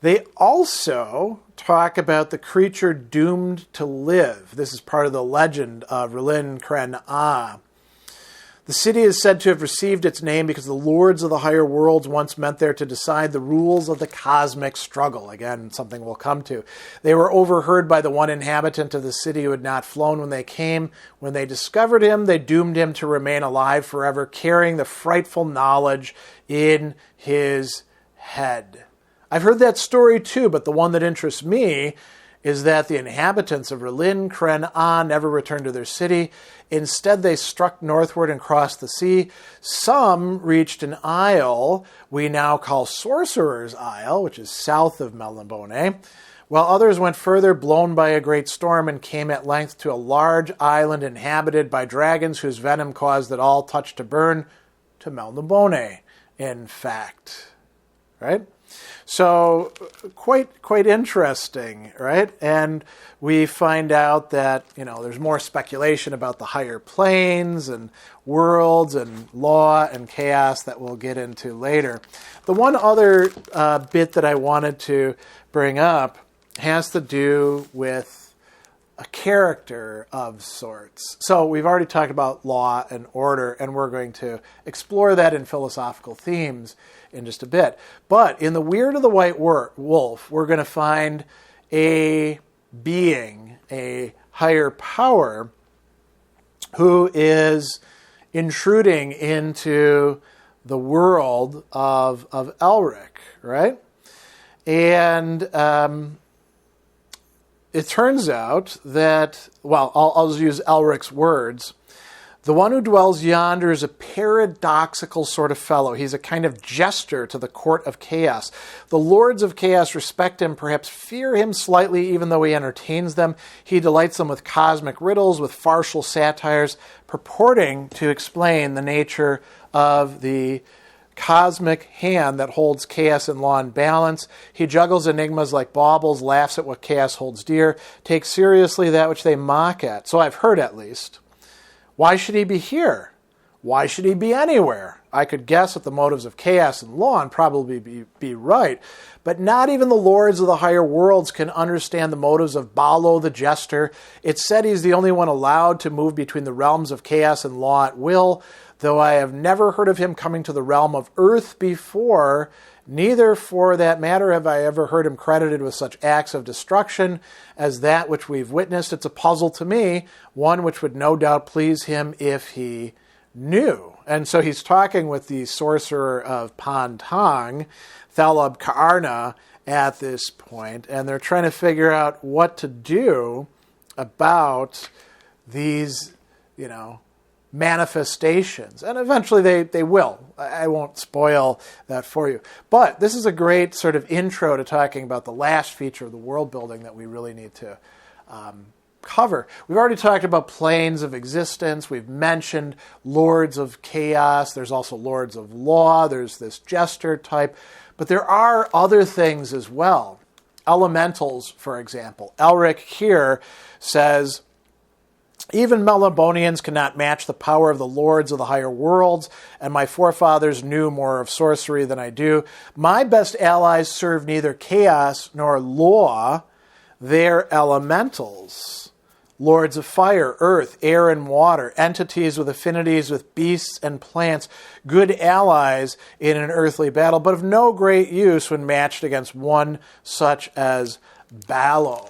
They also talk about the creature doomed to live. This is part of the legend of R'lyn Cren Ah. The city is said to have received its name because the lords of the higher worlds once met there to decide the rules of the cosmic struggle. Again, something we'll come to. They were overheard by the one inhabitant of the city who had not flown when they came. When they discovered him, they doomed him to remain alive forever, carrying the frightful knowledge in his head. I've heard that story too, but the one that interests me is that the inhabitants of R'lyn Cren Ah never returned to their city. Instead, they struck northward and crossed the sea. Some reached an isle we now call Sorcerer's Isle, which is south of Melnibone, while others went further, blown by a great storm, and came at length to a large island inhabited by dragons whose venom caused it all touch to burn, to Melnibone, in fact. Right? So quite interesting, right? And we find out that, there's more speculation about the higher planes and worlds and law and chaos that we'll get into later. The one other bit that I wanted to bring up has to do with a character of sorts. So we've already talked about law and order, and we're going to explore that in philosophical themes in just a bit. But in the Weird of the White Wolf, we're going to find a being, a higher power, who is intruding into the world of Elric, right? And it turns out that, I'll use Elric's words. "The one who dwells yonder is a paradoxical sort of fellow. He's a kind of jester to the court of chaos. The lords of chaos respect him, perhaps fear him slightly, even though he entertains them. He delights them with cosmic riddles, with farcical satires, purporting to explain the nature of the cosmic hand that holds chaos and law in balance. He juggles enigmas like baubles, laughs at what chaos holds dear, takes seriously that which they mock at. So I've heard, at least. Why should he be here? Why should he be anywhere? I could guess at the motives of chaos and law and probably be right, but not even the lords of the higher worlds can understand the motives of Ballo the jester. It's said he's the only one allowed to move between the realms of chaos and law at will, though I have never heard of him coming to the realm of earth before. Neither, for that matter, have I ever heard him credited with such acts of destruction as that which we've witnessed. It's a puzzle to me, one which would no doubt please him if he knew." And so he's talking with the sorcerer of Pantang, Thalab Ka'arna, at this point, and they're trying to figure out what to do about these, manifestations. And eventually they will. I won't spoil that for you. But this is a great sort of intro to talking about the last feature of the world building that we really need to cover. We've already talked about planes of existence. We've mentioned lords of chaos. There's also lords of law. There's this jester type. But there are other things as well. Elementals, for example. Elric here says, "Even Melnibonians cannot match the power of the lords of the higher worlds, and my forefathers knew more of sorcery than I do. My best allies serve neither chaos nor law. They're elementals. Lords of fire, earth, air, and water, entities with affinities with beasts and plants, good allies in an earthly battle, but of no great use when matched against one such as Ballo."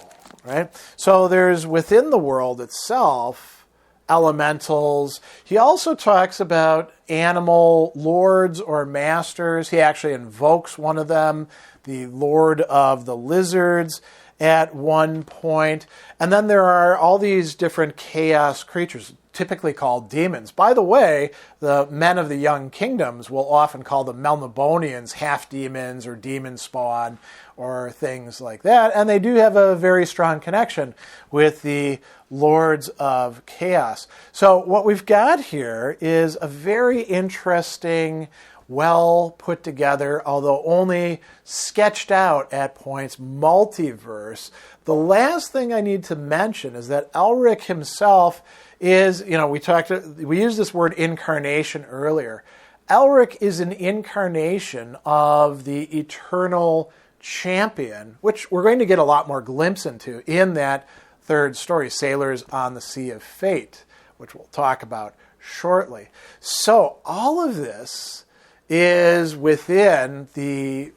Right? So there's within the world itself elementals. He also talks about animal lords or masters. He actually invokes one of them, the Lord of the Lizards. at one point. And then there are all these different chaos creatures, typically called demons. By the way, the men of the Young Kingdoms will often call the Melnibonians half-demons or demon spawn or things like that. And they do have a very strong connection with the Lords of Chaos. So what we've got here is a very interesting, well put together, although only sketched out at points, multiverse. The last thing I need to mention is that Elric himself is, we used this word incarnation earlier. Elric is an incarnation of the eternal champion, which we're going to get a lot more glimpse into in that third story, Sailors on the Sea of Fate, which we'll talk about shortly. So all of this is within the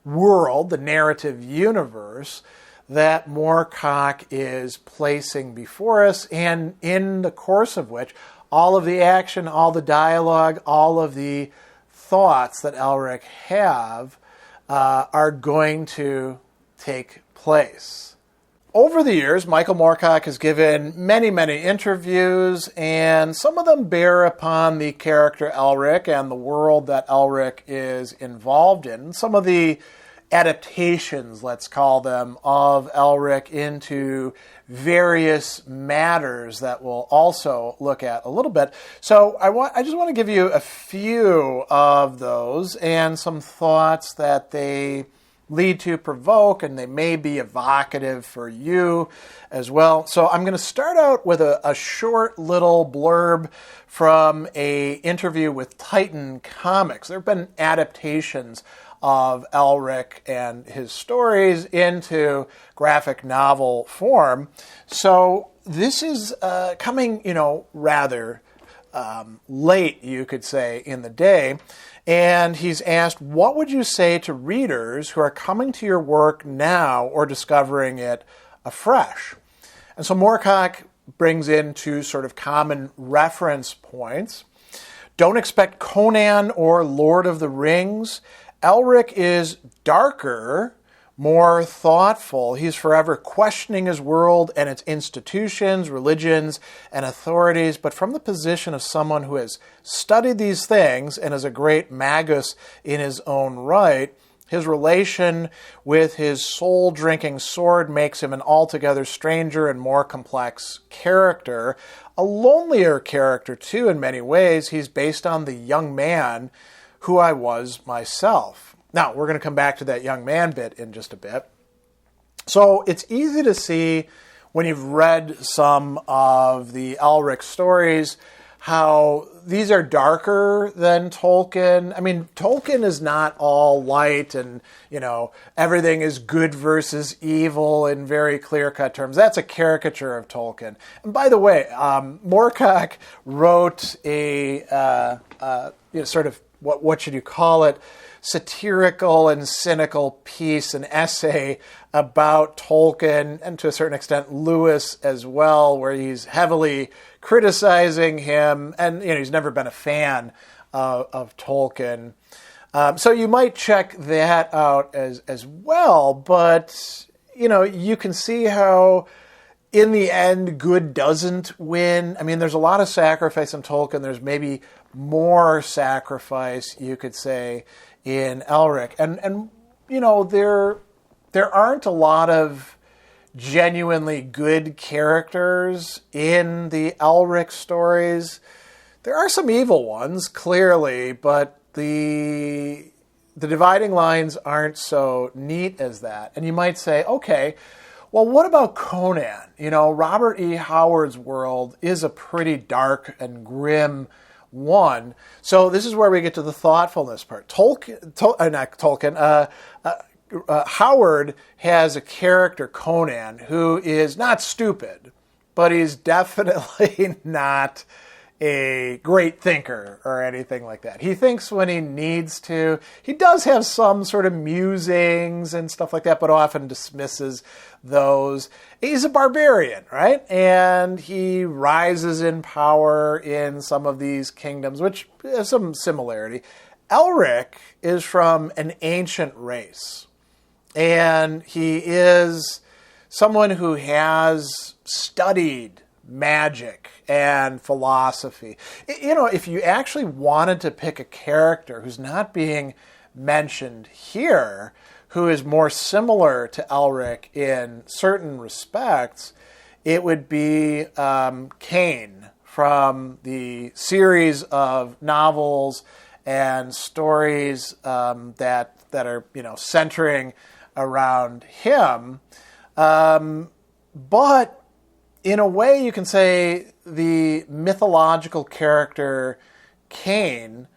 world, the narrative universe that Moorcock is placing before us, and in the course of which all of the action, all the dialogue, all of the thoughts that Elric have are going to take place. Over the years, Michael Moorcock has given many, many interviews, and some of them bear upon the character Elric and the world that Elric is involved in. Some of the adaptations, let's call them, of Elric into various matters that we'll also look at a little bit. So I just want to give you a few of those and some thoughts that they lead to, provoke, and they may be evocative for you as well. So I'm going to start out with a short little blurb from an interview with Titan Comics. There have been adaptations of Elric and his stories into graphic novel form. So this is coming, rather late, you could say, in the day. And he's asked, what would you say to readers who are coming to your work now or discovering it afresh? And so Moorcock brings in two sort of common reference points. Don't expect Conan or Lord of the Rings. Elric is darker, more thoughtful. He's forever questioning his world and its institutions, religions, and authorities, but from the position of someone who has studied these things and is a great magus in his own right. His relation with his soul-drinking sword makes him an altogether stranger and more complex character. A lonelier character, too, in many ways. He's based on the young man who I was myself. Now, we're going to come back to that young man bit in just a bit. So it's easy to see when you've read some of the Elric stories how these are darker than Tolkien. I mean, Tolkien is not all light and, everything is good versus evil in very clear-cut terms. That's a caricature of Tolkien. And by the way, Moorcock wrote a sort of, what should you call it, satirical and cynical piece, an essay about Tolkien, and to a certain extent Lewis as well, where he's heavily criticizing him, and he's never been a fan of Tolkien. So you might check that out as well, but you can see how in the end good doesn't win. I mean, there's a lot of sacrifice in Tolkien. There's maybe more sacrifice, you could say, in Elric. And there aren't a lot of genuinely good characters in the Elric stories. There are some evil ones, clearly, but the dividing lines aren't so neat as that. And you might say, okay, well, what about Conan? Robert E. Howard's world is a pretty dark and grim one. So this is where we get to the thoughtfulness part. Howard has a character, Conan, who is not stupid, but he's definitely not a great thinker or anything like that. He thinks when he needs to. He does have some sort of musings and stuff like that, but often dismisses those. He's a barbarian, right? And he rises in power in some of these kingdoms, which has some similarity. Elric is from an ancient race, and he is someone who has studied magic and philosophy. If you actually wanted to pick a character who's not being mentioned here, who is more similar to Elric in certain respects, it would be Cain from the series of novels and stories that are centering around him. But in a way, you can say the mythological character Cain,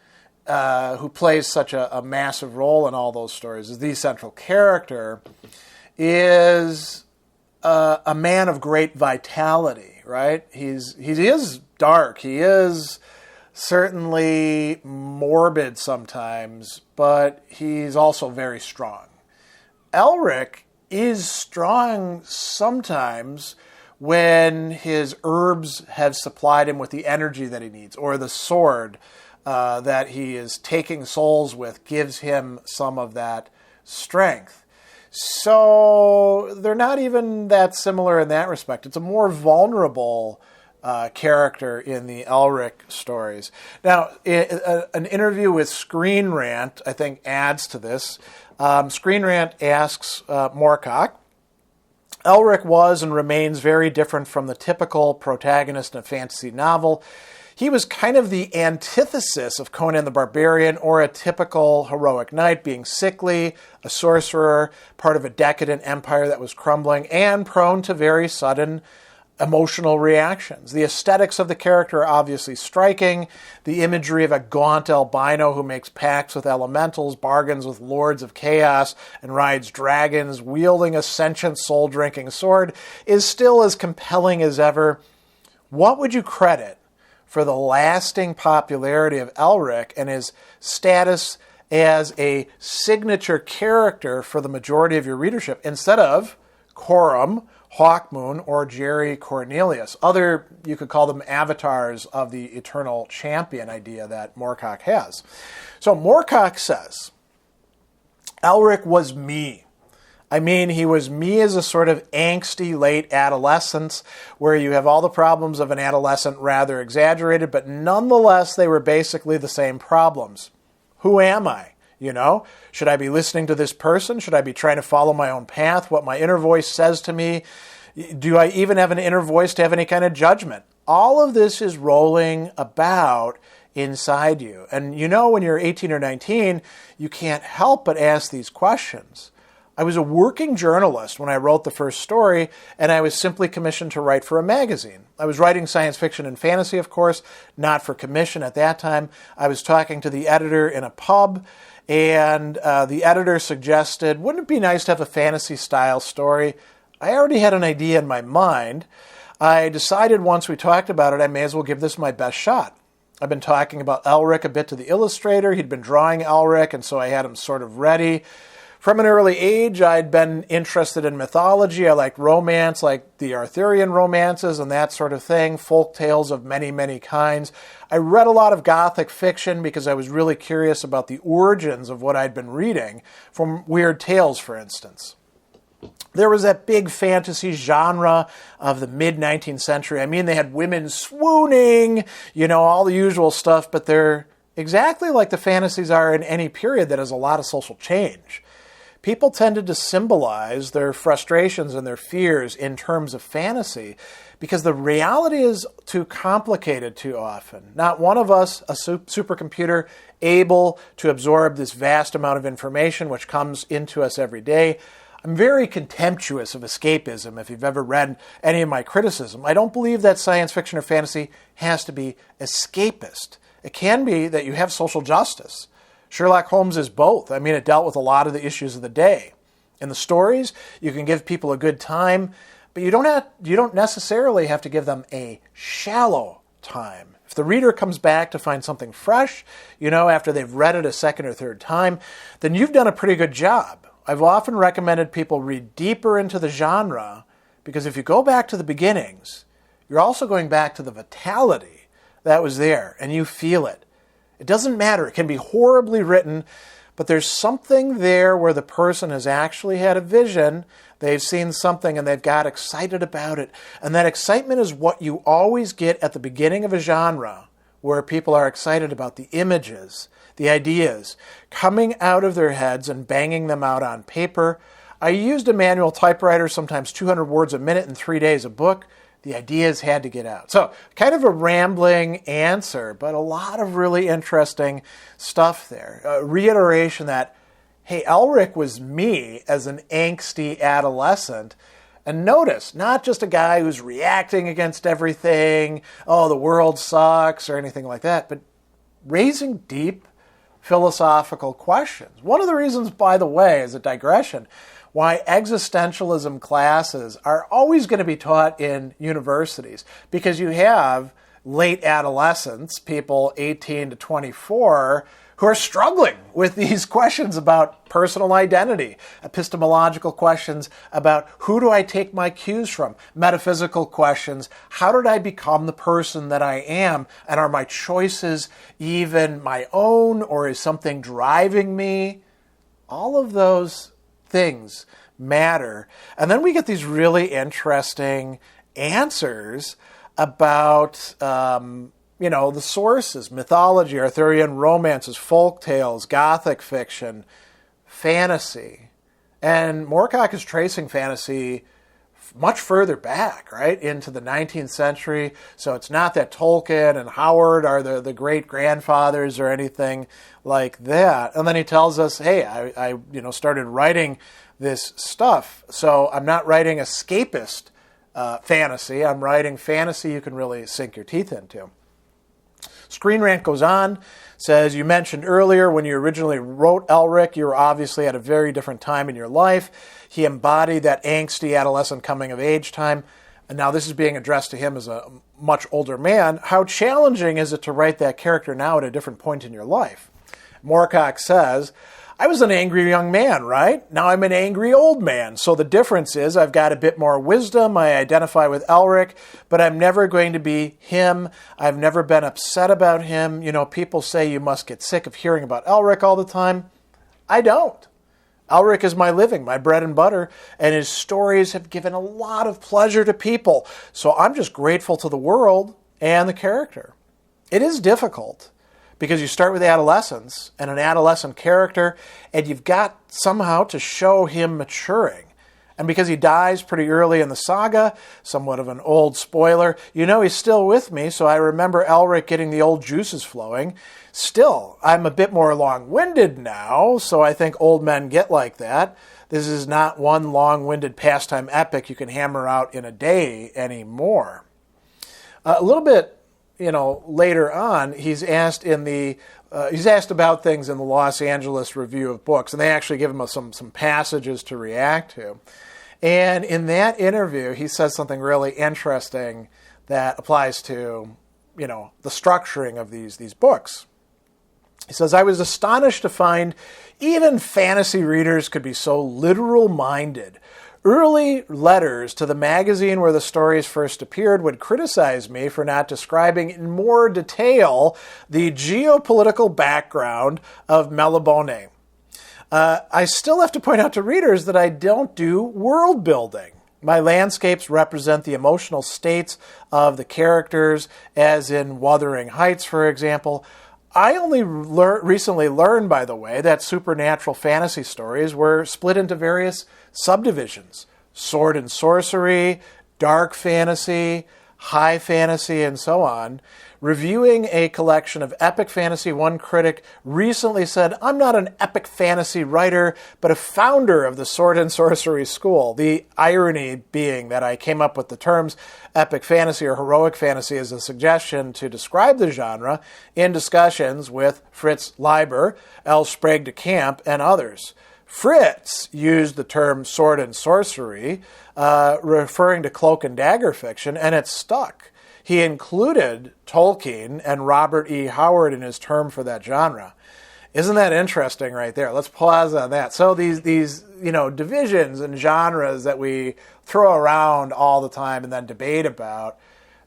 who plays such a massive role in all those stories, is the central character, is a man of great vitality, right? He is dark. He is certainly morbid sometimes, but he's also very strong. Elric is strong sometimes when his herbs have supplied him with the energy that he needs, or the sword that he is taking souls with gives him some of that strength. So they're not even that similar in that respect. It's a more vulnerable character in the Elric stories. Now, an interview with Screen Rant, I think, adds to this. Screen Rant asks Moorcock, Elric was and remains very different from the typical protagonist in a fantasy novel. He was kind of the antithesis of Conan the Barbarian or a typical heroic knight, being sickly, a sorcerer, part of a decadent empire that was crumbling, and prone to very sudden emotional reactions. The aesthetics of the character are obviously striking. The imagery of a gaunt albino who makes pacts with elementals, bargains with lords of chaos, and rides dragons, wielding a sentient soul-drinking sword, is still as compelling as ever. What would you credit for the lasting popularity of Elric and his status as a signature character for the majority of your readership instead of Coram, Hawkmoon, or Jerry Cornelius? Other, you could call them avatars of the eternal champion idea that Moorcock has. So Moorcock says, Elric was me. I mean, he was me as a sort of angsty late adolescence where you have all the problems of an adolescent rather exaggerated, but nonetheless, they were basically the same problems. Who am I? Should I be listening to this person? Should I be trying to follow my own path? What my inner voice says to me? Do I even have an inner voice to have any kind of judgment? All of this is rolling about inside you. And when you're 18 or 19, you can't help but ask these questions. I was a working journalist when I wrote the first story, and I was simply commissioned to write for a magazine. I was writing science fiction and fantasy, of course, not for commission at that time. I was talking to the editor in a pub, and the editor suggested, wouldn't it be nice to have a fantasy-style story? I already had an idea in my mind. I decided once we talked about it, I may as well give this my best shot. I've been talking about Elric a bit to the illustrator. He'd been drawing Elric, and so I had him sort of ready. From an early age, I'd been interested in mythology. I liked romance, like the Arthurian romances and that sort of thing, folk tales of many, many kinds. I read a lot of Gothic fiction because I was really curious about the origins of what I'd been reading, from Weird Tales, for instance. There was that big fantasy genre of the mid-19th century. I mean, they had women swooning, all the usual stuff, but they're exactly like the fantasies are in any period that has a lot of social change. People tended to symbolize their frustrations and their fears in terms of fantasy because the reality is too complicated too often. Not one of us, a supercomputer, able to absorb this vast amount of information which comes into us every day. I'm very contemptuous of escapism if you've ever read any of my criticism. I don't believe that science fiction or fantasy has to be escapist. It can be that you have social justice. Sherlock Holmes is both. I mean, it dealt with a lot of the issues of the day. In the stories, you can give people a good time, but you don't necessarily have to give them a shallow time. If the reader comes back to find something fresh, after they've read it a second or third time, then you've done a pretty good job. I've often recommended people read deeper into the genre because if you go back to the beginnings, you're also going back to the vitality that was there, and you feel it. It doesn't matter. It can be horribly written, but there's something there where the person has actually had a vision, they've seen something, and they've got excited about it. And that excitement is what you always get at the beginning of a genre, where people are excited about the images, the ideas, coming out of their heads and banging them out on paper. I used a manual typewriter, sometimes 200 words a minute in 3 days a book. The ideas had to get out. So kind of a rambling answer, but a lot of really interesting stuff there. A reiteration that, hey, Elric was me as an angsty adolescent. And notice, not just a guy who's reacting against everything, oh, the world sucks or anything like that, but raising deep philosophical questions. One of the reasons, by the way, as a digression, why existentialism classes are always going to be taught in universities, because you have late adolescents, people 18 to 24, who are struggling with these questions about personal identity, epistemological questions about who do I take my cues from, metaphysical questions, how did I become the person that I am, and are my choices even my own, or is something driving me? All of those things matter. And then we get these really interesting answers about the sources, mythology, Arthurian romances, folk tales, Gothic fiction, fantasy. And Moorcock is tracing fantasy much further back, right, into the 19th century. So it's not that Tolkien and Howard are the great-grandfathers or anything like that. And then he tells us, hey, I started writing this stuff. So I'm not writing escapist fantasy. I'm writing fantasy you can really sink your teeth into. Screen Rant goes on, says, you mentioned earlier when you originally wrote Elric, you were obviously at a very different time in your life. He embodied that angsty adolescent coming of age time. And now this is being addressed to him as a much older man. How challenging is it to write that character now at a different point in your life? Moorcock says, I was an angry young man, right? Now I'm an angry old man. So the difference is I've got a bit more wisdom. I identify with Elric, but I'm never going to be him. I've never been upset about him. People say you must get sick of hearing about Elric all the time. I don't. Elric is my living, my bread and butter, and his stories have given a lot of pleasure to people. So I'm just grateful to the world and the character. It is difficult, because you start with adolescence and an adolescent character, and you've got somehow to show him maturing. And because he dies pretty early in the saga, somewhat of an old spoiler, he's still with me, so I remember Elric getting the old juices flowing. Still, I'm a bit more long-winded now, so I think old men get like that. This is not one long-winded pastime epic you can hammer out in a day anymore. A little bit later on, he's asked about things in the Los Angeles Review of Books, and they actually give him some passages to react to. And in that interview, he says something really interesting that applies to, the structuring of these books. He says, I was astonished to find even fantasy readers could be so literal-minded. Early letters to the magazine where the stories first appeared would criticize me for not describing in more detail the geopolitical background of Melnibone. I still have to point out to readers that I don't do world building. My landscapes represent the emotional states of the characters, as in Wuthering Heights, for example. I only recently learned, by the way, that supernatural fantasy stories were split into various subdivisions: sword and sorcery, dark fantasy, high fantasy, and so on. Reviewing a collection of epic fantasy, one critic recently said, I'm not an epic fantasy writer, but a founder of the sword and sorcery school. The irony being that I came up with the terms epic fantasy or heroic fantasy as a suggestion to describe the genre in discussions with Fritz Leiber, L. Sprague de Camp, and others. Fritz used the term sword and sorcery, referring to cloak and dagger fiction, and it stuck. He included Tolkien and Robert E. Howard in his term for that genre. Isn't that interesting right there? Let's pause on that. So these divisions and genres that we throw around all the time and then debate about,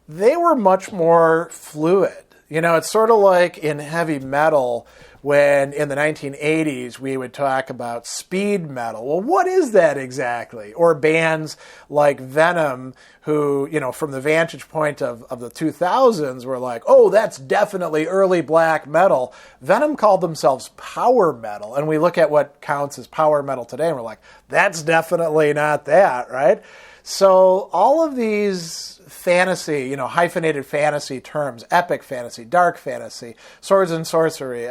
they were much more fluid. It's sort of like in heavy metal when in the 1980s we would talk about speed metal. Well, what is that exactly? Or bands like Venom who, from the vantage point of the 2000s were like, oh, that's definitely early black metal. Venom called themselves power metal. And we look at what counts as power metal today and we're like, that's definitely not that, right? So all of these fantasy, hyphenated fantasy terms, epic fantasy, dark fantasy, swords and sorcery,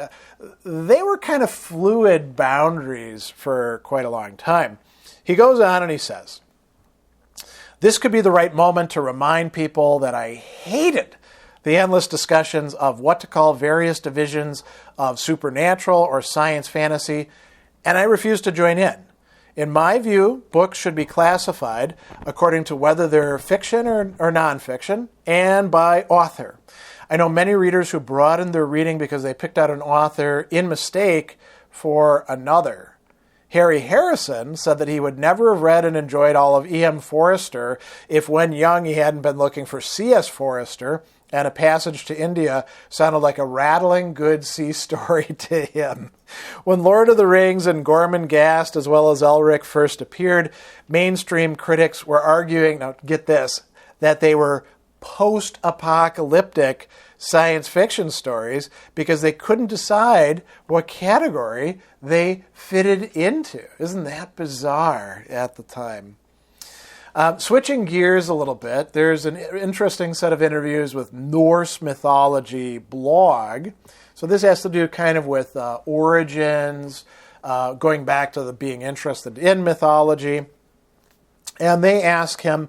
they were kind of fluid boundaries for quite a long time. He goes on and he says, this could be the right moment to remind people that I hated the endless discussions of what to call various divisions of supernatural or science fantasy, and I refuse to join in. In my view, books should be classified according to whether they're fiction or nonfiction, and by author. I know many readers who broadened their reading because they picked out an author in mistake for another. Harry Harrison said that he would never have read and enjoyed all of E.M. Forster if when young he hadn't been looking for C.S. Forster, and A Passage to India sounded like a rattling good sea story to him. When Lord of the Rings and Gormenghast, as well as Elric, first appeared, mainstream critics were arguing, now get this, that they were post-apocalyptic science fiction stories because they couldn't decide what category they fitted into. Isn't that bizarre at the time? Switching gears a little bit, there's an interesting set of interviews with Norse Mythology blog. So this has to do kind of with origins, going back to being interested in mythology. And they ask him,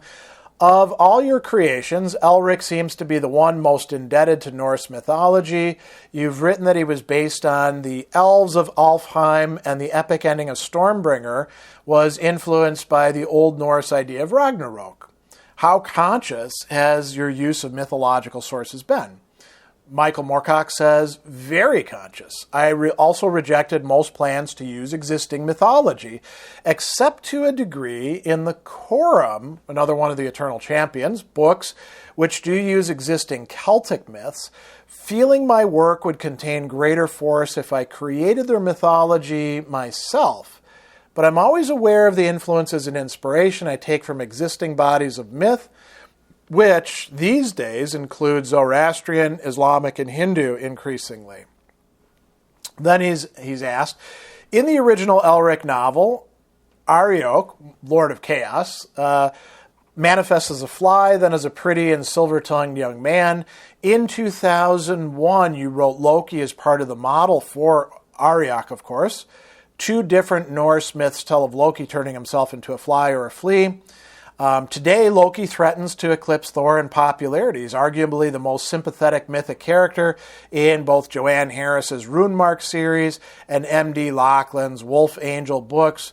of all your creations, Elric seems to be the one most indebted to Norse mythology. You've written that he was based on the elves of Alfheim, and the epic ending of Stormbringer was influenced by the Old Norse idea of Ragnarok. How conscious has your use of mythological sources been? Michael Moorcock says, very conscious. I also rejected most plans to use existing mythology, except to a degree in the Quorum, another one of the Eternal Champions, books, which do use existing Celtic myths, feeling my work would contain greater force if I created their mythology myself. But I'm always aware of the influences and inspiration I take from existing bodies of myth, which these days include Zoroastrian, Islamic, and Hindu increasingly. Then he's asked, in the original Elric novel, Ariok, Lord of Chaos, manifests as a fly, then as a pretty and silver-tongued young man. In 2001, you wrote Loki as part of the model for Ariok, of course. 2 different Norse myths tell of Loki turning himself into a fly or a flea. Today, Loki threatens to eclipse Thor in popularity. He's arguably the most sympathetic mythic character in both Joanne Harris's Runemark series and M.D. Laughlin's Wolf Angel books.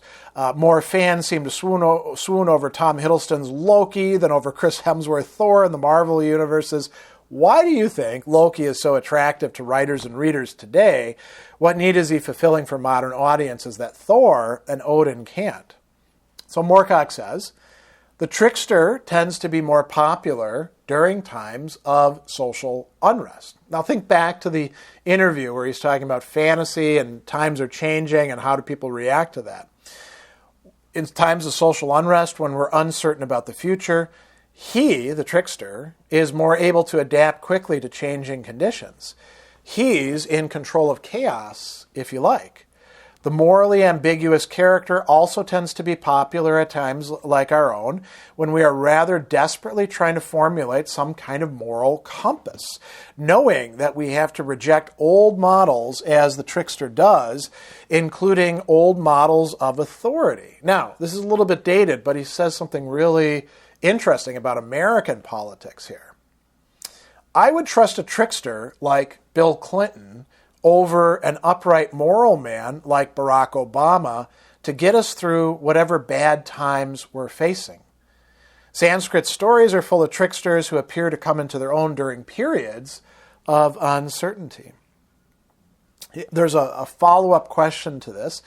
More fans seem to swoon over Tom Hiddleston's Loki than over Chris Hemsworth Thor in the Marvel universes. Why do you think Loki is so attractive to writers and readers today? What need is he fulfilling for modern audiences that Thor and Odin can't? So Moorcock says, the trickster tends to be more popular during times of social unrest. Now think back to the interview where he's talking about fantasy and times are changing and how do people react to that. In times of social unrest, when we're uncertain about the future, he, the trickster, is more able to adapt quickly to changing conditions. He's in control of chaos, if you like. The morally ambiguous character also tends to be popular at times like our own, when we are rather desperately trying to formulate some kind of moral compass, knowing that we have to reject old models as the trickster does, including old models of authority. Now, this is a little bit dated, but he says something really interesting about American politics here. I would trust a trickster like Bill Clinton over an upright moral man like Barack Obama to get us through whatever bad times we're facing. Sanskrit stories are full of tricksters who appear to come into their own during periods of uncertainty. There's a follow-up question to this.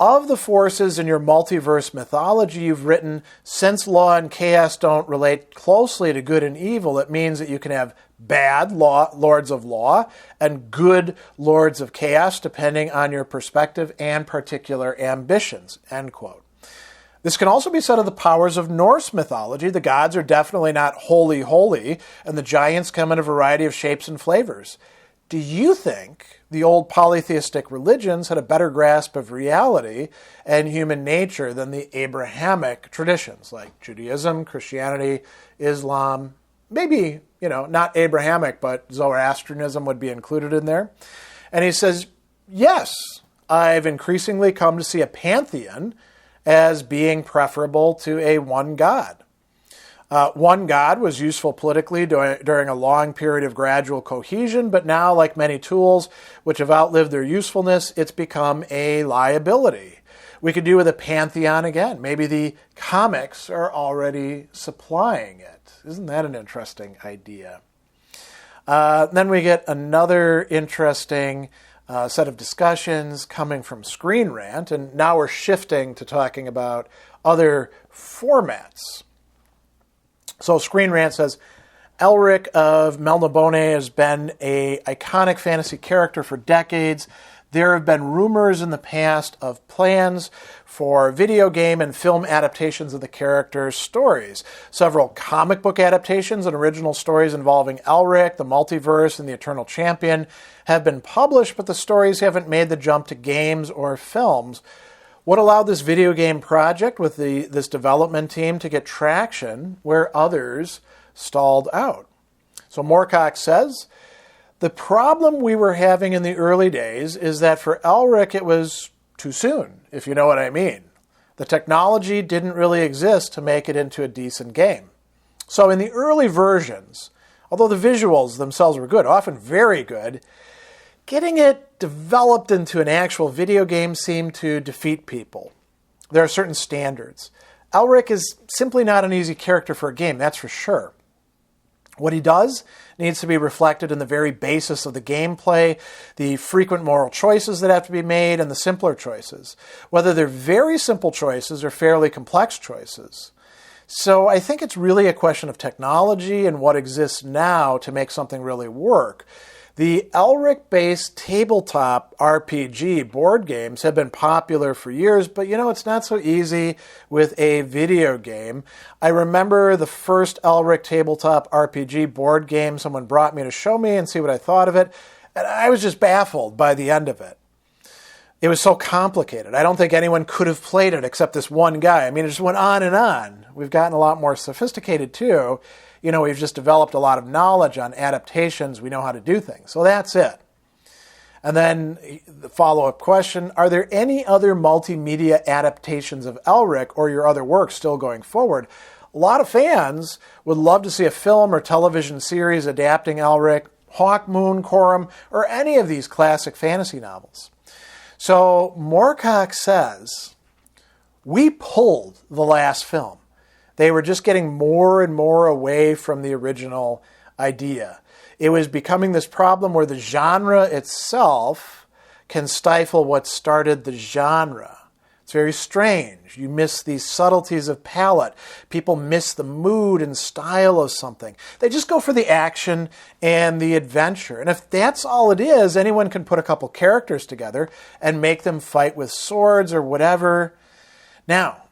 Of the forces in your multiverse mythology you've written, since law and chaos don't relate closely to good and evil, it means that you can have bad lords of law and good lords of chaos, depending on your perspective and particular ambitions, end quote. This can also be said of the powers of Norse mythology. The gods are definitely not wholly holy, and the giants come in a variety of shapes and flavors. Do you think the old polytheistic religions had a better grasp of reality and human nature than the Abrahamic traditions, like Judaism, Christianity, Islam? Maybe, not Abrahamic, but Zoroastrianism would be included in there. And he says, yes, I've increasingly come to see a pantheon as being preferable to a one God. One God was useful politically during a long period of gradual cohesion, but now, like many tools which have outlived their usefulness, it's become a liability. We could do with a pantheon again. Maybe the comics are already supplying it. Isn't that an interesting idea? Then we get another interesting set of discussions coming from Screen Rant, and now we're shifting to talking about other formats. So Screen Rant says, Elric of Melnibone has been an iconic fantasy character for decades. There have been rumors in the past of plans for video game and film adaptations of the character's stories. Several comic book adaptations and original stories involving Elric, the multiverse, and the Eternal Champion have been published, but the stories haven't made the jump to games or films. What allowed this video game project with this development team to get traction where others stalled out? So Moorcock says, the problem we were having in the early days is that for Elric it was too soon, if you know what I mean. The technology didn't really exist to make it into a decent game. So in the early versions, although the visuals themselves were good, often very good, getting it developed into an actual video game seemed to defeat people. There are certain standards. Elric is simply not an easy character for a game, that's for sure. What he does needs to be reflected in the very basis of the gameplay, the frequent moral choices that have to be made, and the simpler choices, whether they're very simple choices or fairly complex choices. So I think it's really a question of technology and what exists now to make something really work. The Elric-based tabletop RPG board games have been popular for years, but it's not so easy with a video game. I remember the first Elric tabletop RPG board game someone brought me to show me and see what I thought of it, and I was just baffled by the end of it. It was so complicated. I don't think anyone could have played it except this one guy. I mean, it just went on and on. We've gotten a lot more sophisticated, too. We've just developed a lot of knowledge on adaptations. We know how to do things. So that's it. And then the follow-up question, are there any other multimedia adaptations of Elric or your other works still going forward? A lot of fans would love to see a film or television series adapting Elric, Hawkmoon, Corum, or any of these classic fantasy novels. So Moorcock says, we pulled the last film. They were just getting more and more away from the original idea. It was becoming this problem where the genre itself can stifle what started the genre. It's very strange. You miss these subtleties of palette. People miss the mood and style of something. They just go for the action and the adventure. And if that's all it is, anyone can put a couple characters together and make them fight with swords or whatever. Now,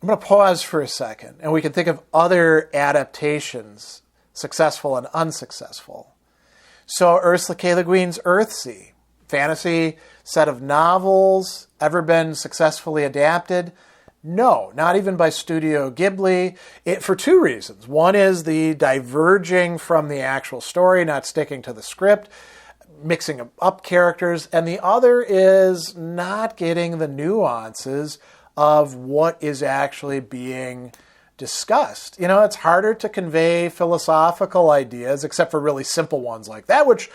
I'm going to pause for a second, and we can think of other adaptations, successful and unsuccessful. So Ursula K. Le Guin's Earthsea, fantasy set of novels, ever been successfully adapted? No, not even by Studio Ghibli, for two reasons. One is the diverging from the actual story, not sticking to the script, mixing up characters, and the other is not getting the nuances of what is actually being discussed. It's harder to convey philosophical ideas, except for really simple ones like that, which,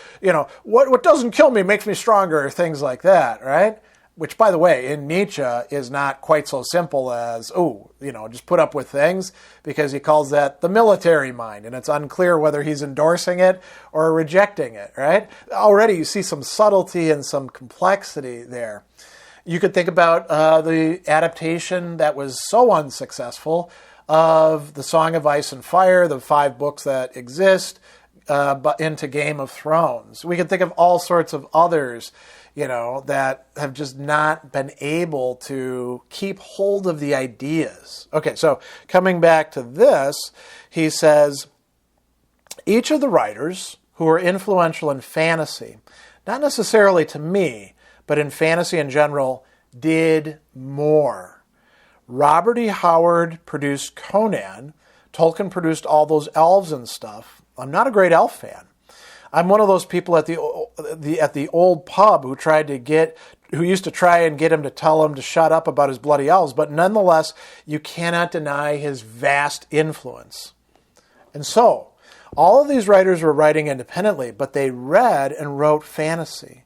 what doesn't kill me makes me stronger, or things like that, right? Which, by the way, in Nietzsche is not quite so simple as, just put up with things, because he calls that the military mind, and it's unclear whether he's endorsing it or rejecting it, right? Already you see some subtlety and some complexity there. You could think about the adaptation that was so unsuccessful of The Song of Ice and Fire, the 5 books that exist, but into Game of Thrones. We could think of all sorts of others, that have just not been able to keep hold of the ideas. Okay, so coming back to this, he says, each of the writers who were influential in fantasy, not necessarily to me, but in fantasy in general, did more. Robert E. Howard produced Conan. Tolkien produced all those elves and stuff. I'm not a great elf fan. I'm one of those people at the old pub who used to try and get him to tell him to shut up about his bloody elves, but nonetheless, you cannot deny his vast influence. And so, all of these writers were writing independently, but they read and wrote fantasy.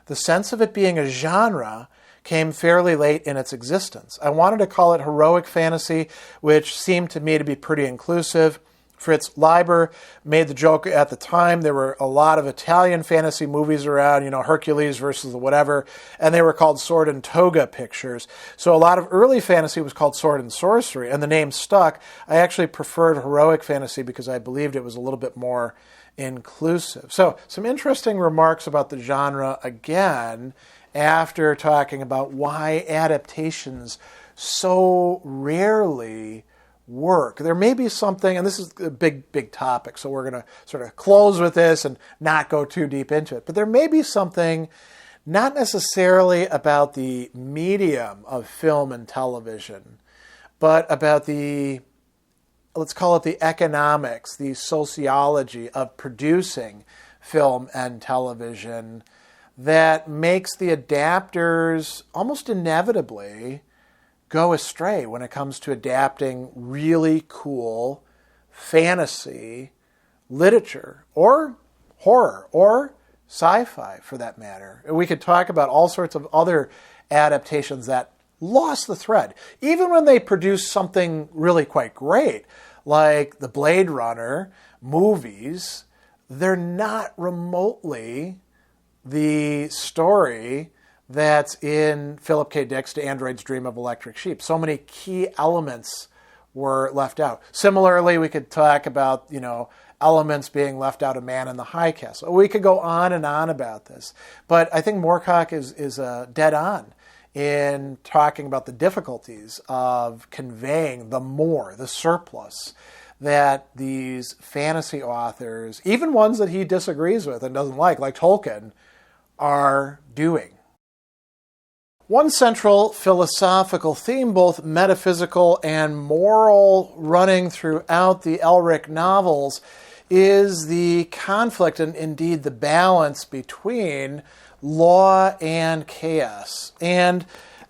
The sense of it being a genre came fairly late in its existence. I wanted to call it heroic fantasy, which seemed to me to be pretty inclusive. Fritz Leiber made the joke at the time. There were a lot of Italian fantasy movies around, Hercules versus the whatever, and they were called sword and toga pictures. So a lot of early fantasy was called sword and sorcery, and the name stuck. I actually preferred heroic fantasy because I believed it was a little bit more inclusive. So some interesting remarks about the genre again after talking about why adaptations so rarely work. There may be something, and this is a big topic, so we're going to sort of close with this and not go too deep into it, but there may be something not necessarily about the medium of film and television, but about let's call it the economics, the sociology of producing film and television that makes the adapters almost inevitably go astray when it comes to adapting really cool fantasy literature or horror or sci-fi for that matter. We could talk about all sorts of other adaptations that lost the thread. Even when they produced something really quite great, like the Blade Runner movies, they're not remotely the story that's in Philip K. Dick's To Android's Dream of Electric Sheep. So many key elements were left out. Similarly, we could talk about, elements being left out of Man in the High Castle. We could go on and on about this. But I think Moorcock is dead on in talking about the difficulties of conveying the surplus that these fantasy authors, even ones that he disagrees with and doesn't like Tolkien, are doing. One central philosophical theme, both metaphysical and moral, running throughout the Elric novels is the conflict and indeed the balance between law and chaos. And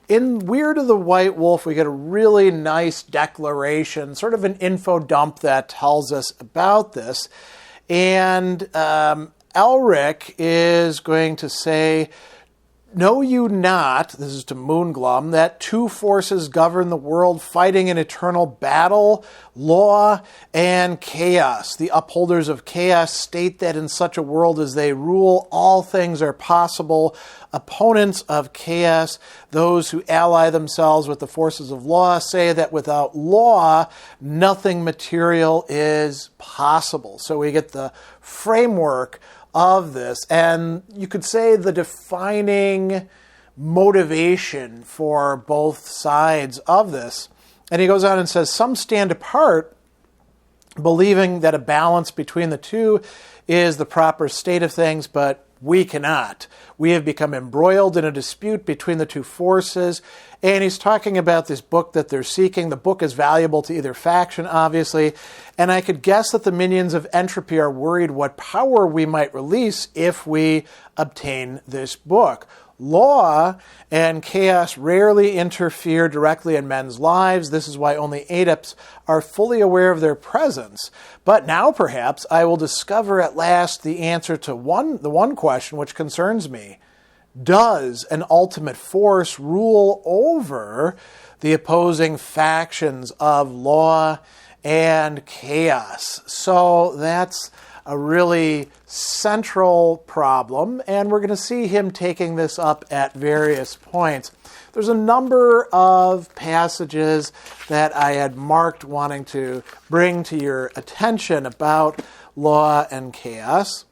in Weird of the White Wolf, we get a really nice declaration, sort of an info dump that tells us about this. And Elric is going to say, "Know you not," this is to Moonglum, "that two forces govern the world, fighting in eternal battle, law and chaos? The upholders of chaos state that in such a world as they rule, all things are possible. Opponents of chaos, those who ally themselves with the forces of law, say that without law, nothing material is possible." So we get the framework of this, and you could say the defining motivation for both sides of this. And he goes on and says, "Some stand apart, believing that a balance between the two is the proper state of things, but we cannot. We have become embroiled in a dispute between the two forces." And he's talking about this book that they're seeking. The book is valuable to either faction, obviously. And I could guess that the minions of entropy are worried what power we might release if we obtain this book. Law and chaos rarely interfere directly in men's lives. This is why only adepts are fully aware of their presence. But now, perhaps, I will discover at last the answer to the one question which concerns me. Does an ultimate force rule over the opposing factions of law and chaos? So that's a really central problem, and we're going to see him taking this up at various points. there's a number of passages that I had marked wanting to bring to your attention about law and chaos.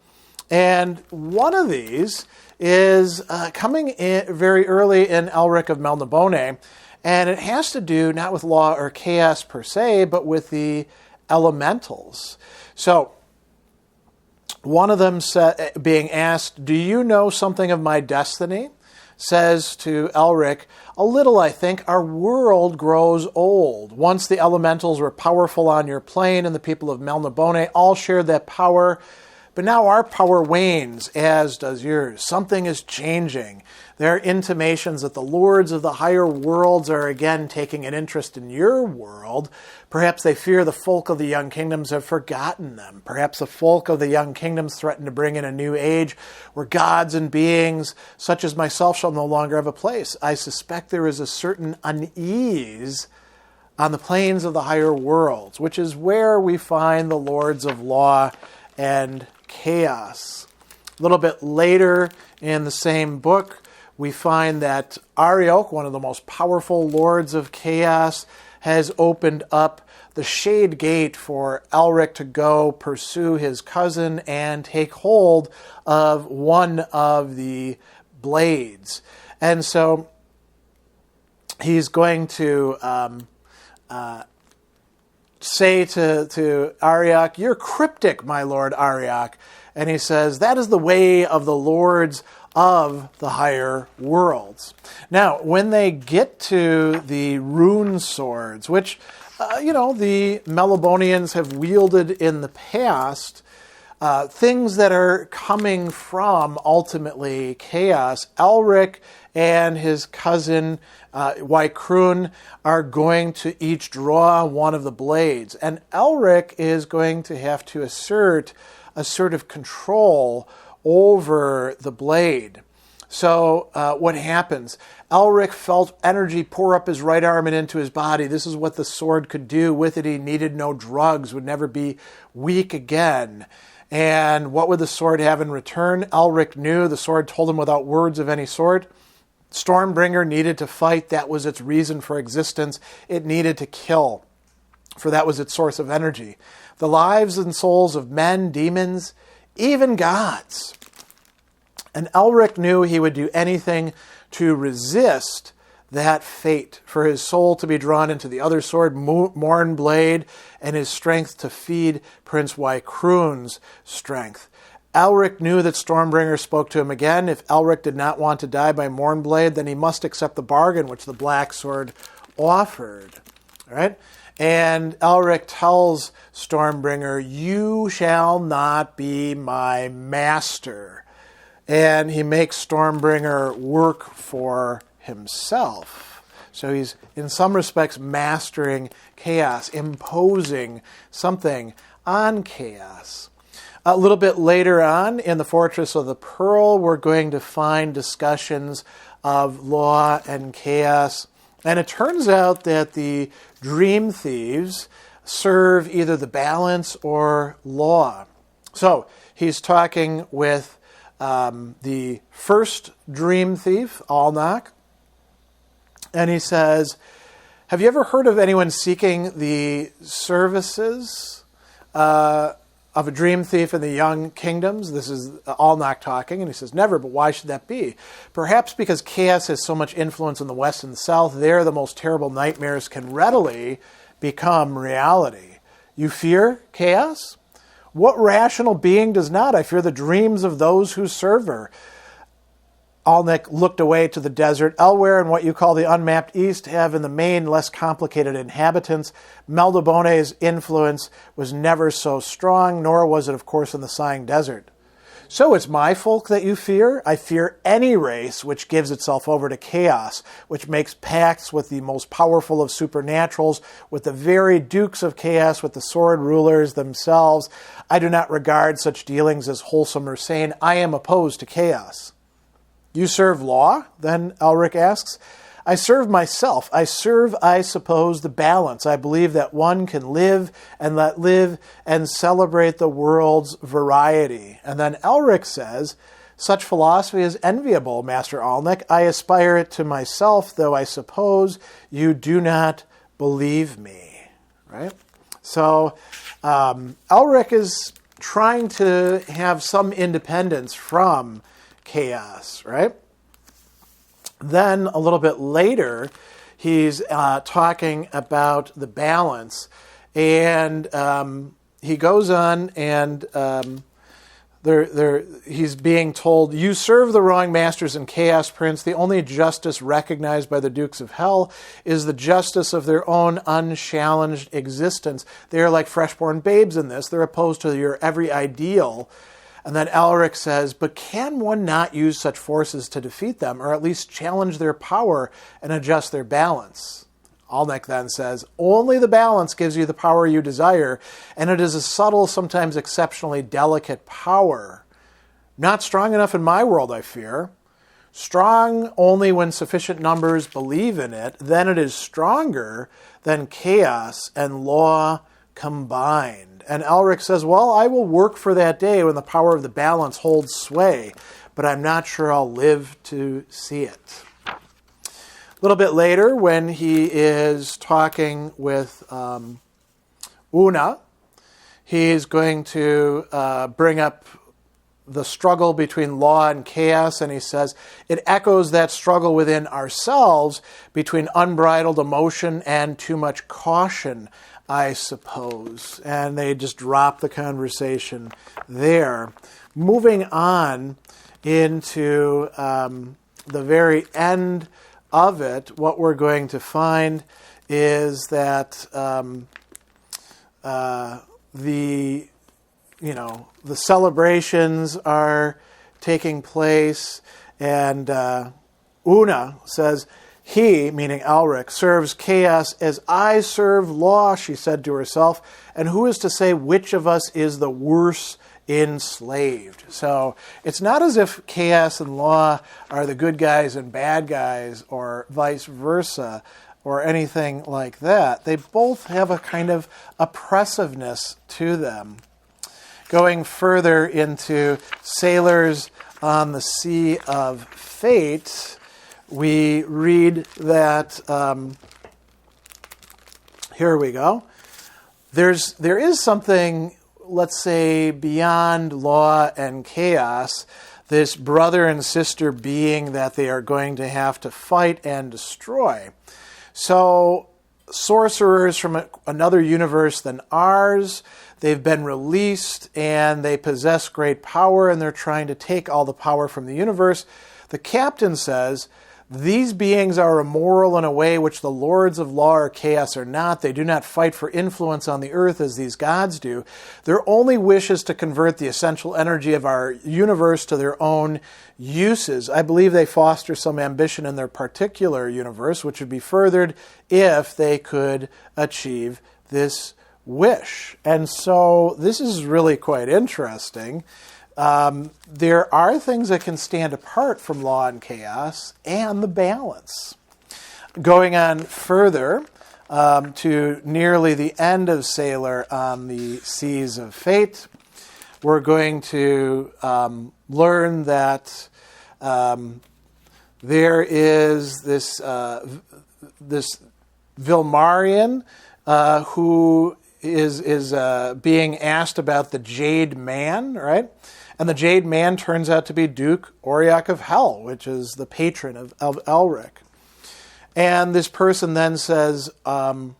And one of these is coming in very early in Elric of Melnibone, and it has to do not with law or chaos per se, but with the elementals. So, one of them being asked, "Do you know something of my destiny?" says to Elric, "A little, I think. Our world grows old. Once the elementals were powerful on your plane, and the people of Melnibone all shared that power. But now our power wanes, as does yours. Something is changing. There are intimations that the lords of the higher worlds are again taking an interest in your world. Perhaps they fear the folk of the young kingdoms have forgotten them. Perhaps the folk of the young kingdoms threaten to bring in a new age where gods and beings such as myself shall no longer have a place. I suspect there is a certain unease on the plains of the higher worlds, which is where we find the lords of law and chaos." A little bit later in the same book, we find that Arioch, one of the most powerful lords of chaos, has opened up the Shade Gate for Elric to go pursue his cousin and take hold of one of the blades. And so he's going to say to Arioch, "You're cryptic, my lord Arioch." And he says, "That is the way of the lords of the higher worlds." Now, when they get to the rune swords, which, the Melibonians have wielded in the past, things that are coming from, ultimately, chaos, Elric and his cousin Wycrun are going to each draw one of the blades. And Elric is going to have to assert assertive control over the blade. So what happens? Elric felt energy pour up his right arm and into his body. This is what the sword could do. With it, he needed no drugs, would never be weak again. And what would the sword have in return? Elric knew. The sword told him without words of any sort. Stormbringer needed to fight. That was its reason for existence. It needed to kill, for that was its source of energy. The lives and souls of men, demons, even gods. And Elric knew he would do anything to resist that fate, for his soul to be drawn into the other sword, Mournblade, and his strength to feed Prince Wycrun's strength. Elric knew that Stormbringer spoke to him again. If Elric did not want to die by Mournblade, then he must accept the bargain which the Black Sword offered. All right? And Elric tells Stormbringer, "You shall not be my master." And he makes Stormbringer work for himself. So he's, in some respects, mastering chaos, imposing something on chaos. A little bit later on, in the Fortress of the Pearl, we're going to find discussions of law and chaos. And it turns out that the dream thieves serve either the balance or law. So he's talking with the first dream thief, Alnach, and he says, "Have you ever heard of anyone seeking the services of a dream thief in the young kingdoms?" This is Alnach talking, and he says, "Never, but why should that be?" "Perhaps because chaos has so much influence in the West and the South, there the most terrible nightmares can readily become reality." "You fear chaos?" "What rational being does not? I fear the dreams of those who serve her." Alnach looked away to the desert. "Elwhere and what you call the unmapped East have in the main less complicated inhabitants. Melnibone's influence was never so strong, nor was it, of course, in the Sighing Desert." "So it's my folk that you fear?" "I fear any race which gives itself over to chaos, which makes pacts with the most powerful of supernaturals, with the very dukes of chaos, with the sword rulers themselves. I do not regard such dealings as wholesome or sane. I am opposed to chaos." "You serve law?" then Elric asks. "I serve myself. I serve, I suppose, the balance. I believe that one can live and let live and celebrate the world's variety." And then Elric says, Such philosophy is enviable, Master Alnec. I aspire it to myself, though I suppose you do not believe me. Right? So Elric is trying to have some independence from chaos, right? Then a little bit later, he's talking about the balance, and he goes on and he's being told, you serve the wrong masters in Chaos, Prince. The only justice recognized by the Dukes of Hell is the justice of their own unchallenged existence. They are like freshborn babes in this. They're opposed to your every ideal. And then Elric says, but can one not use such forces to defeat them, or at least challenge their power and adjust their balance? Alnec then says, only the balance gives you the power you desire, and it is a subtle, sometimes exceptionally delicate power. Not strong enough in my world, I fear. Strong only when sufficient numbers believe in it, then it is stronger than chaos and law combined. And Elric says, well, I will work for that day when the power of the balance holds sway, but I'm not sure I'll live to see it. A little bit later, when he is talking with Una, he's going to bring up the struggle between law and chaos, and he says, it echoes that struggle within ourselves between unbridled emotion and too much caution, I suppose. And they just drop the conversation there. Moving on into the very end of it, what we're going to find is that the celebrations are taking place, and Una says, he, meaning Elric, serves chaos as I serve law, she said to herself, and who is to say which of us is the worse enslaved? So it's not as if chaos and law are the good guys and bad guys, or vice versa, or anything like that. They both have a kind of oppressiveness to them. Going further into Sailors on the Sea of Fate, we read that, here we go, there is something, let's say, beyond law and chaos, this brother and sister being that they are going to have to fight and destroy. So sorcerers from another universe than ours, they've been released and they possess great power, and they're trying to take all the power from the universe. The captain says, these beings are immoral in a way which the lords of law or chaos are not. They do not fight for influence on the earth as these gods do. Their only wish is to convert the essential energy of our universe to their own uses. I believe they foster some ambition in their particular universe, which would be furthered if they could achieve this wish. And so this is really quite interesting. There are things that can stand apart from law and chaos and the balance. Going on further to nearly the end of Sailor on the Seas of Fate, we're going to learn that there is this Vilmarian who is being asked about the Jade Man, right? And the Jade Man turns out to be Duke Auriok of Hell, which is the patron of Elric. And this person then says, here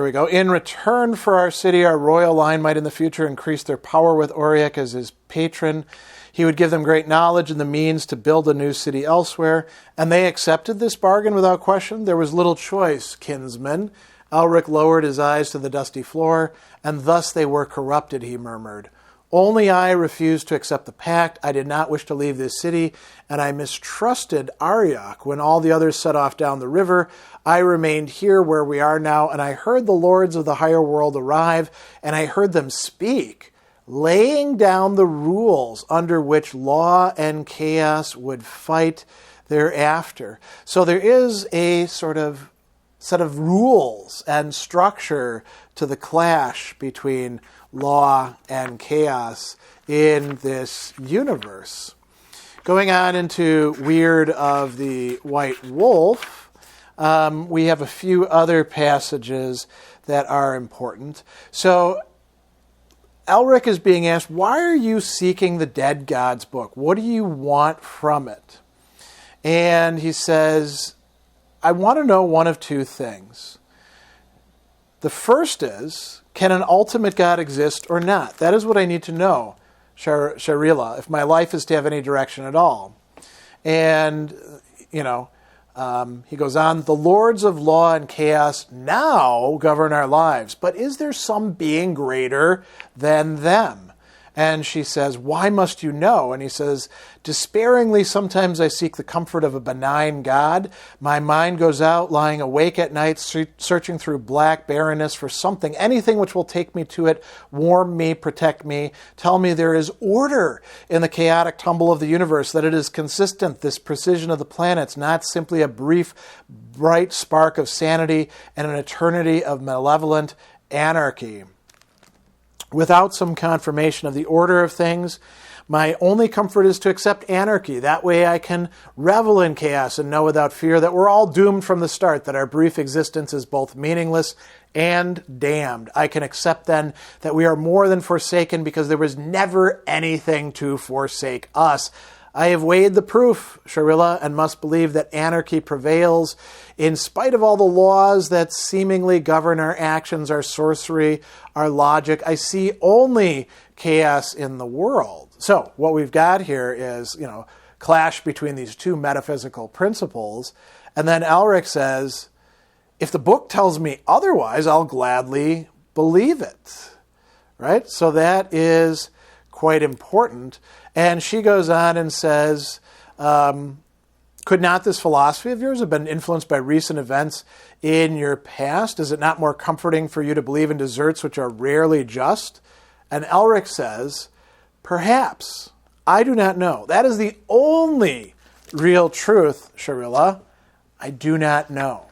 we go, in return for our city, our royal line might in the future increase their power with Auriok as his patron. He would give them great knowledge and the means to build a new city elsewhere. And they accepted this bargain without question. There was little choice, kinsman. Elric lowered his eyes to the dusty floor, and thus they were corrupted, he murmured. Only I refused to accept the pact. I did not wish to leave this city, and I mistrusted Auriok. When all the others set off down the river, I remained here where we are now, and I heard the lords of the higher world arrive, and I heard them speak, laying down the rules under which law and chaos would fight thereafter. So there is a sort of set of rules and structure to the clash between law and chaos in this universe. Going on into Weird of the White Wolf, we have a few other passages that are important. So Elric is being asked, why are you seeking the dead god's book? What do you want from it? And he says, I want to know one of two things. The first is, can an ultimate God exist or not? That is what I need to know, Sharila, if my life is to have any direction at all. And, he goes on, the lords of law and chaos now govern our lives, but is there some being greater than them? And she says, why must you know? And he says, despairingly, sometimes I seek the comfort of a benign God. My mind goes out, lying awake at night, searching through black barrenness for something, anything which will take me to it, warm me, protect me, tell me there is order in the chaotic tumble of the universe, that it is consistent, this precision of the planets, not simply a brief, bright spark of sanity and an eternity of malevolent anarchy. Without some confirmation of the order of things, my only comfort is to accept anarchy. That way I can revel in chaos and know without fear that we're all doomed from the start, that our brief existence is both meaningless and damned. I can accept then that we are more than forsaken because there was never anything to forsake us. I have weighed the proof, Sharila, and must believe that anarchy prevails in spite of all the laws that seemingly govern our actions, our sorcery, our logic. I see only chaos in the world. So what we've got here is, clash between these two metaphysical principles. And then Elric says, if the book tells me otherwise, I'll gladly believe it. Right? So that is quite important. And she goes on and says, could not this philosophy of yours have been influenced by recent events in your past? Is it not more comforting for you to believe in desserts which are rarely just? And Elric says, perhaps. I do not know. That is the only real truth, Sharila. I do not know.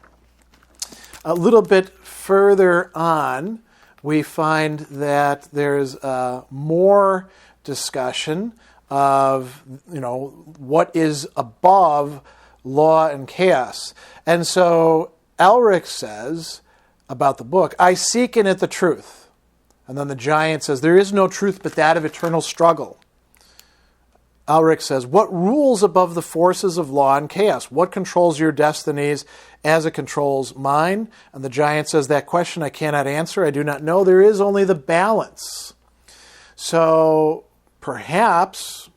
A little bit further on, we find that there's more discussion of, what is above law and chaos. And so Elric says about the book, I seek in it the truth. And then the giant says, there is no truth but that of eternal struggle. Elric says, what rules above the forces of law and chaos? What controls your destinies as it controls mine? And the giant says, that question I cannot answer. I do not know. There is only the balance. So perhaps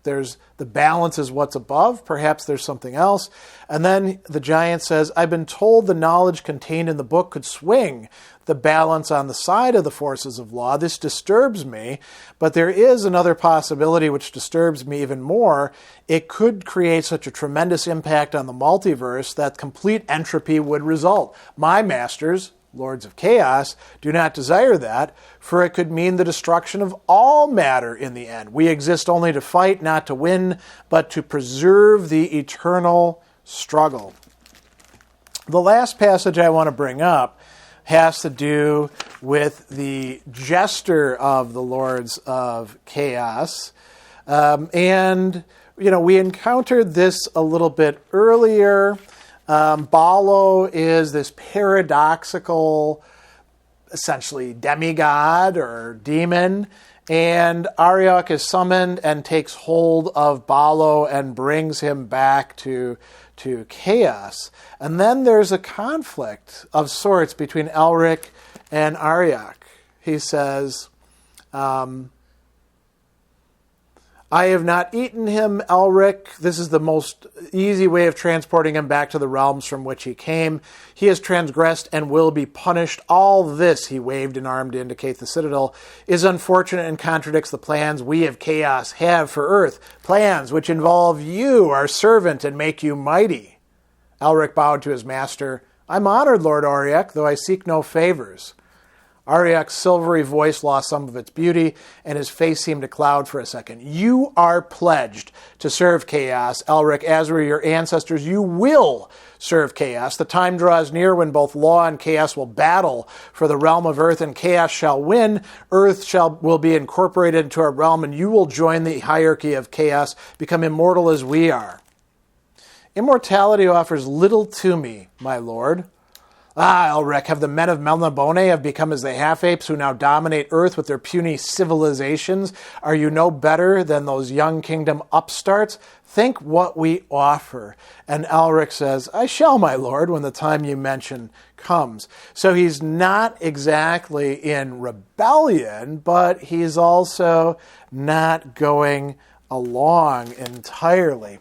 there's the balance is what's above. Perhaps there's something else. And then the giant says, I've been told the knowledge contained in the book could swing the balance on the side of the forces of law. This disturbs me, but there is another possibility which disturbs me even more. It could create such a tremendous impact on the multiverse that complete entropy would result. My masters, Lords of Chaos, do not desire that, for it could mean the destruction of all matter in the end. We exist only to fight, not to win, but to preserve the eternal struggle. The last passage I want to bring up has to do with the jester of the Lords of Chaos. We encountered this a little bit earlier. Balo is this paradoxical, essentially demigod or demon, and Ariok is summoned and takes hold of Balo and brings him back to chaos. And then there's a conflict of sorts between Elric and Ariok. He says, I have not eaten him, Elric. This is the most easy way of transporting him back to the realms from which he came. He has transgressed and will be punished. All this, he waved an arm to indicate the citadel, is unfortunate and contradicts the plans we of chaos have for Earth. Plans which involve you, our servant, and make you mighty. Elric bowed to his master. I'm honored, Lord Auric, though I seek no favors. Ariok's silvery voice lost some of its beauty, and his face seemed to cloud for a second. "You are pledged to serve chaos, Elric, as were your ancestors. You will serve chaos. The time draws near when both law and chaos will battle for the realm of earth, and chaos shall win. Earth will be incorporated into our realm, and you will join the hierarchy of chaos, become immortal as we are." "Immortality offers little to me, my lord." "Ah, Elric, have the men of Melnibone have become as the half-apes who now dominate Earth with their puny civilizations? Are you no better than those young kingdom upstarts? Think what we offer." And Elric says, "I shall, my lord, when the time you mention comes." So he's not exactly in rebellion, but he's also not going along entirely.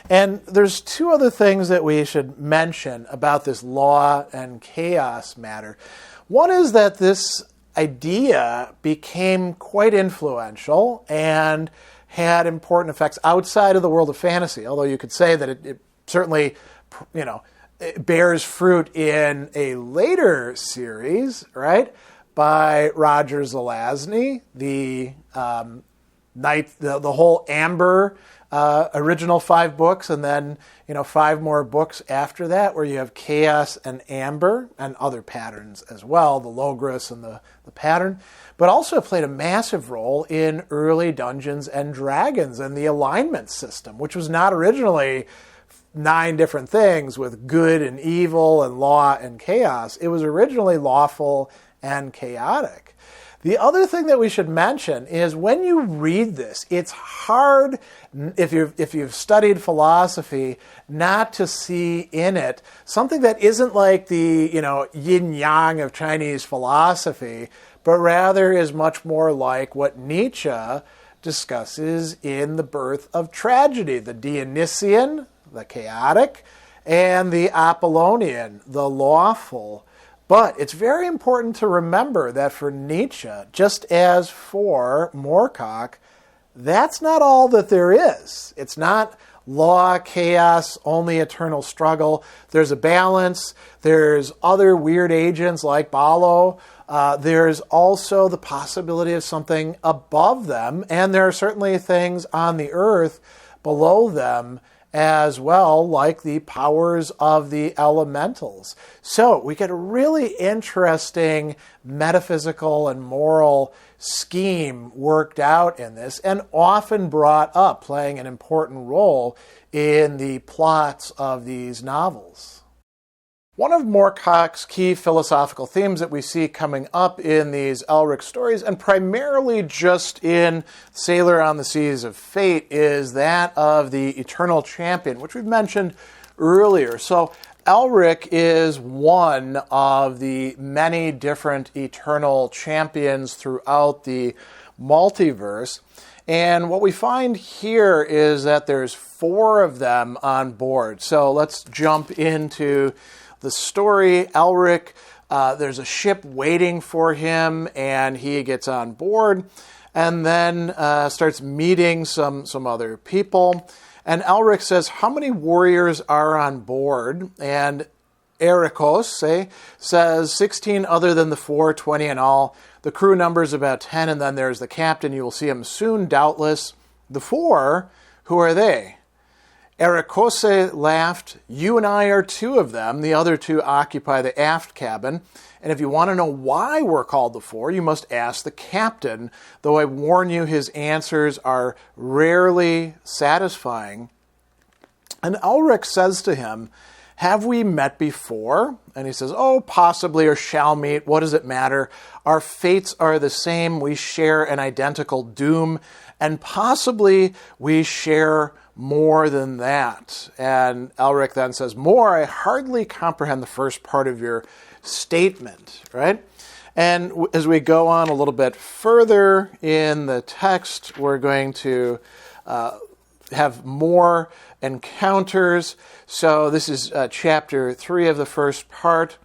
And there's two other things that we should mention about this law and chaos matter. One is that this idea became quite influential and had important effects outside of the world of fantasy, although you could say that it certainly, it bears fruit in a later series, right, by Roger Zelazny, the whole Amber original 5 books, and then 5 more books after that, where you have Chaos and Amber and other patterns as well, the Logos and the pattern, but also played a massive role in early Dungeons and Dragons and the alignment system, which was not originally 9 different things with good and evil and law and chaos. It was originally lawful and chaotic. The other thing that we should mention is when you read this, it's hard, if you've studied philosophy, not to see in it something that isn't like the yin-yang of Chinese philosophy, but rather is much more like what Nietzsche discusses in The Birth of Tragedy, the Dionysian, the chaotic, and the Apollonian, the lawful. But it's very important to remember that for Nietzsche, just as for Moorcock, that's not all that there is. It's not law, chaos, only eternal struggle. There's a balance. There's other weird agents like Balo. There's also the possibility of something above them. And there are certainly things on the earth below them as well, like the powers of the elementals. So we get a really interesting metaphysical and moral scheme worked out in this, and often brought up, playing an important role in the plots of these novels. One of Moorcock's key philosophical themes that we see coming up in these Elric stories, and primarily just in Sailor on the Seas of Fate, is that of the Eternal Champion, which we've mentioned earlier. So Elric is one of the many different eternal champions throughout the multiverse. And what we find here is that there's 4 of them on board. So let's jump into the story. Elric, there's a ship waiting for him, and he gets on board, and then starts meeting some other people. And Elric says, "How many warriors are on board?" And Ericos says, 16 other than the 4, 20 in all. The crew number is about 10, and then there's the captain. You will see him soon, doubtless. The 4, who are they? Ericose laughed. "You and I are 2 of them. The other 2 occupy the aft cabin. And if you want to know why we're called the 4, you must ask the captain, though I warn you his answers are rarely satisfying." And Elric says to him, "Have we met before?" And he says, "Oh, possibly, or shall meet. What does it matter? Our fates are the same. We share an identical doom. And possibly we share more than that." And Elric then says, "More, I hardly comprehend the first part of your statement," right? And as we go on a little bit further in the text, we're going to have more encounters. So this is chapter 3 of the first part.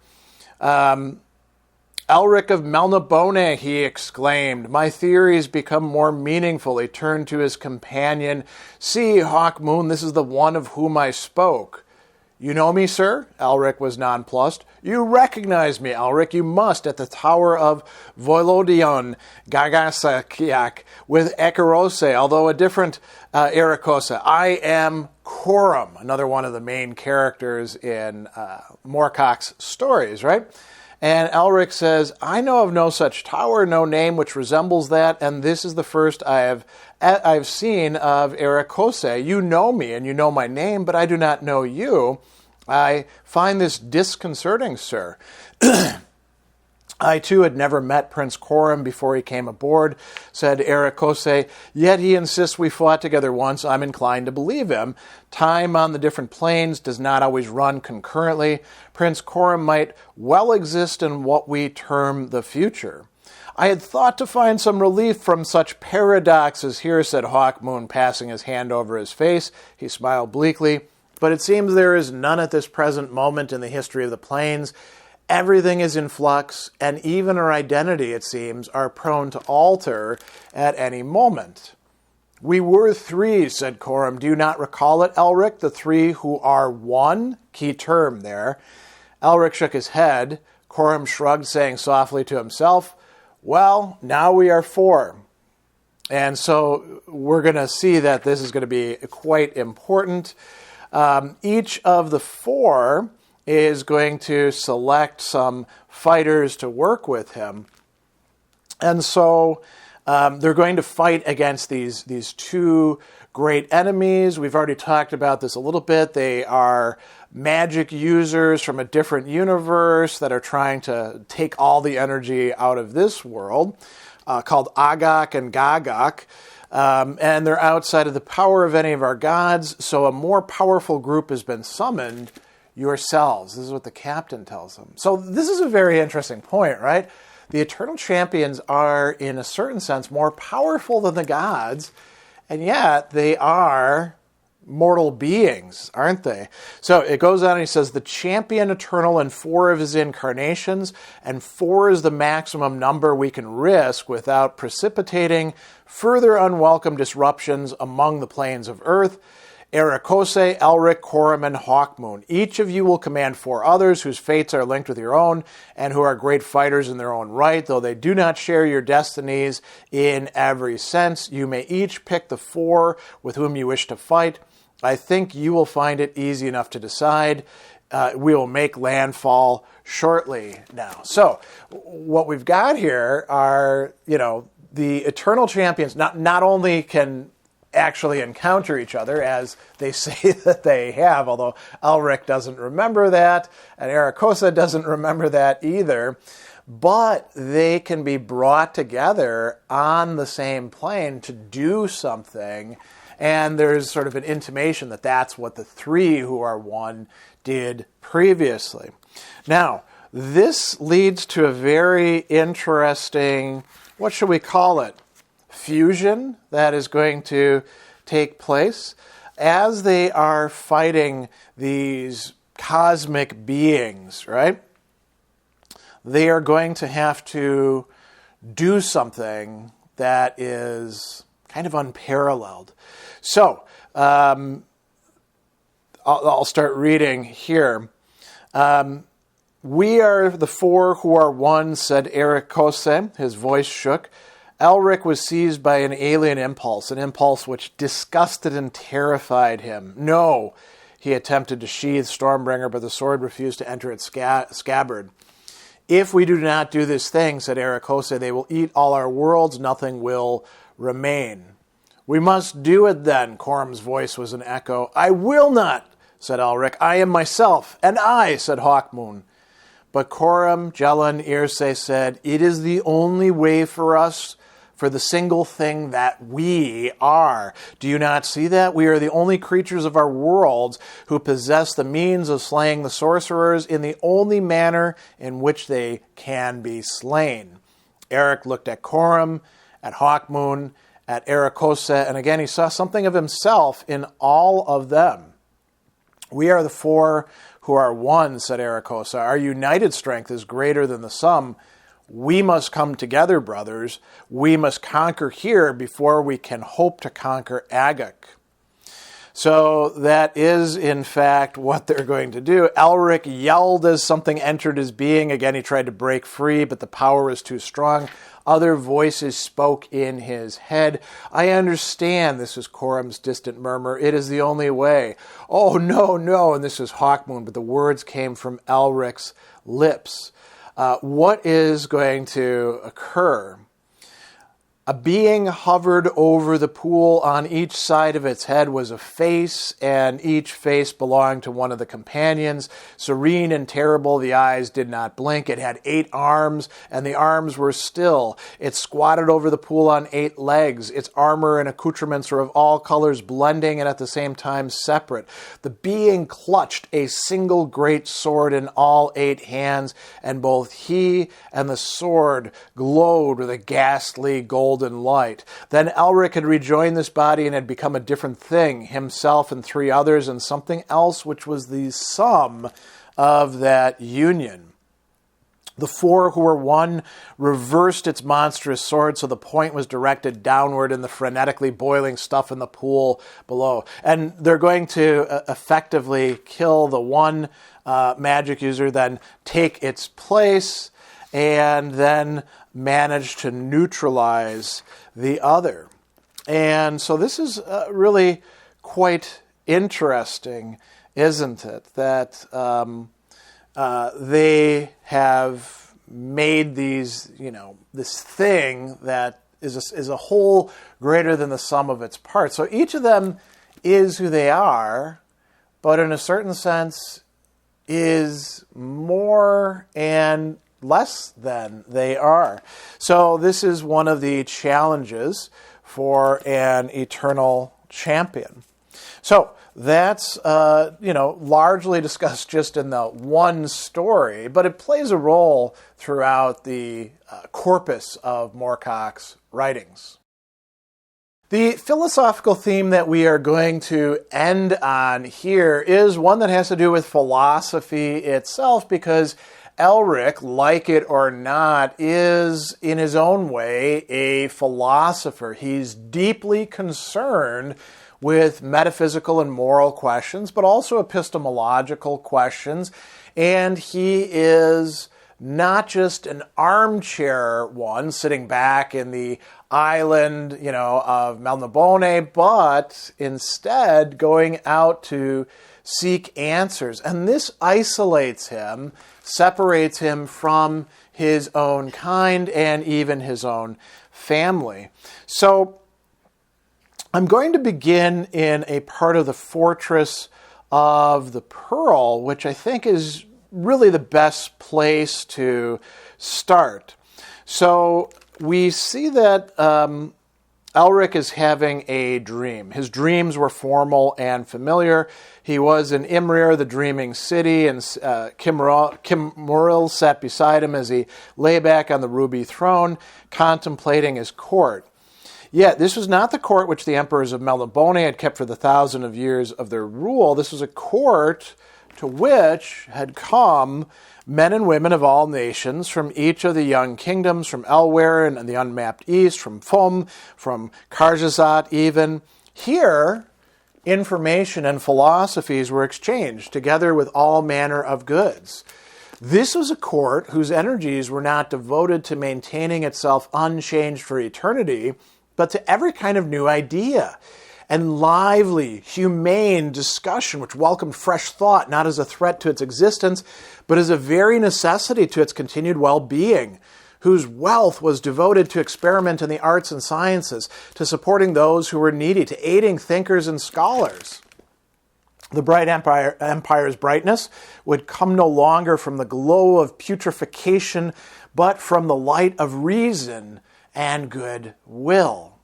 "Elric of Melnibone," he exclaimed. "My theories become more meaningful." He turned to his companion. "See, Hawk Moon, this is the one of whom I spoke." You know me, sir? Elric was nonplussed. You recognize me, Elric. You must, at the tower of Volodion Gagasakiak with Ekarose, although a different Erikosa. I am Corum, another one of the main characters in Moorcock's stories, right? And Elric says, I know of no such tower, no name which resembles that, and this is the first I've seen of Erikose. You know me, and you know my name, but I do not know you. I find this disconcerting, sir. I, too, had never met Prince Corum before he came aboard, said Erikose, yet he insists we fought together once. I'm inclined to believe him. Time on the different planes does not always run concurrently. Prince Corum might well exist in what we term the future. I had thought to find some relief from such paradoxes here, said Hawkmoon, passing his hand over his face. He smiled bleakly. But it seems there is none at this present moment in the history of the planes. Everything is in flux, and even our identity, it seems, are prone to alter at any moment. We were three, said Corum. Do you not recall it, Elric? The three who are one? Key term there. Elric shook his head. Corum shrugged, saying softly to himself, well, now we are four. And so we're going to see that this is going to be quite important. Each of the four is going to select some fighters to work with him. And so they're going to fight against these two great enemies. We've already talked about this a little bit. They are magic users from a different universe that are trying to take all the energy out of this world, called Agok and Gagok. And they're outside of the power of any of our gods, so a more powerful group has been summoned, yourselves. This is what the captain tells them. So this is a very interesting point, right? The Eternal Champions are, in a certain sense, more powerful than the gods, and yet they are mortal beings, aren't they? So it goes on and he says, the champion eternal in four of his incarnations, and four is the maximum number we can risk without precipitating further unwelcome disruptions among the planes of Earth. Erikose, Elric, Corum, and Hawkmoon. Each of you will command four others whose fates are linked with your own and who are great fighters in their own right. Though they do not share your destinies in every sense, you may each pick the four with whom you wish to fight. I think you will find it easy enough to decide. We will make landfall shortly now. So what we've got here are, the Eternal Champions not only can actually encounter each other, as they say that they have, although Elric doesn't remember that, and Erikose doesn't remember that either, but they can be brought together on the same plane to do something, and there's sort of an intimation that that's what the three who are one did previously. Now, this leads to a very interesting, what should we call it? Fusion that is going to take place as they are fighting these cosmic beings, right? They are going to have to do something that is kind of unparalleled. So, I'll start reading here. We are the four who are one, said Erikose. His voice shook. Elric was seized by an alien impulse, an impulse which disgusted and terrified him. No, he attempted to sheathe Stormbringer, but the sword refused to enter its scabbard. If we do not do this thing, said Erikose, they will eat all our worlds, nothing will remain. We must do it then, Corum's voice was an echo. I will not, said Elric. I am myself, and I, said Hawkmoon. But Corum, Jelan, Irse said, it is the only way for us, for the single thing that we are. Do you not see that? We are the only creatures of our worlds who possess the means of slaying the sorcerers in the only manner in which they can be slain. Eric looked at Corum, at Hawkmoon, at Erikose, and again he saw something of himself in all of them. We are the four who are one, said Erikose. Our united strength is greater than the sum. We must come together, brothers. We must conquer here before we can hope to conquer Agok. So that is, in fact, what they're going to do. Elric yelled as something entered his being. Again, he tried to break free, but the power was too strong. Other voices spoke in his head. I understand, this is Coram's distant murmur. It is the only way. Oh, no, no. And this is Hawkmoon, but the words came from Elric's lips. What is going to occur? A being hovered over the pool. On each side of its head was a face, and each face belonged to one of the companions. Serene and terrible, the eyes did not blink. It had 8 arms, and the arms were still. It squatted over the pool on 8 legs. Its armor and accoutrements were of all colors, blending and at the same time separate. The being clutched a single great sword in all 8 hands, and both he and the sword glowed with a ghastly golden light. Then Elric had rejoined this body and had become a different thing, himself and 3 others, and something else which was the sum of that union. The 4 who were one reversed its monstrous sword, so the point was directed downward in the frenetically boiling stuff in the pool below. And they're going to effectively kill the one magic user, then take its place, and then manage to neutralize the other. And so this is really quite interesting, isn't it? That they have made these, this thing that is a whole greater than the sum of its parts. So each of them is who they are, but in a certain sense is more and less than they are. So this is one of the challenges for an eternal champion. So that's, largely discussed just in the one story, but it plays a role throughout the corpus of Moorcock's writings. The philosophical theme that we are going to end on here is one that has to do with philosophy itself, because Elric, like it or not, is in his own way a philosopher. He's deeply concerned with metaphysical and moral questions, but also epistemological questions. And he is not just an armchair one sitting back in the island, of Melnibone, but instead going out to seek answers. And this isolates him, separates him from his own kind and even his own family. So I'm going to begin in a part of the Fortress of the Pearl, which I think is really the best place to start. So we see that Elric is having a dream. His dreams were formal and familiar. He was in Imrir, the dreaming city, and Kimril sat beside him as he lay back on the ruby throne, contemplating his court. Yet this was not the court which the emperors of Melnibone had kept for the 1,000 years of their rule. This was a court to which had come men and women of all nations from each of the young kingdoms, from Elwaren and the unmapped east, from Fum, from Karjazat even. Here, information and philosophies were exchanged, together with all manner of goods. This was a court whose energies were not devoted to maintaining itself unchanged for eternity, but to every kind of new idea and lively, humane discussion which welcomed fresh thought not as a threat to its existence, but as a very necessity to its continued well-being, whose wealth was devoted to experiment in the arts and sciences, to supporting those who were needy, to aiding thinkers and scholars. The bright empire's brightness would come no longer from the glow of putrefaction, but from the light of reason and good will.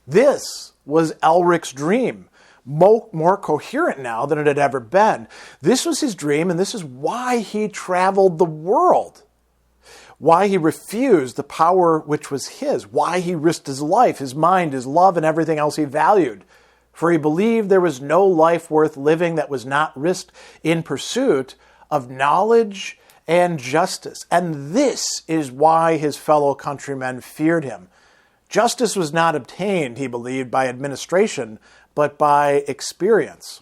This was Elric's dream, more coherent now than it had ever been. This was his dream, and this is why he traveled the world, why he refused the power which was his, why he risked his life, his mind, his love, and everything else he valued. For he believed there was no life worth living that was not risked in pursuit of knowledge and justice. And this is why his fellow countrymen feared him. Justice was not obtained, he believed, by administration, but by experience.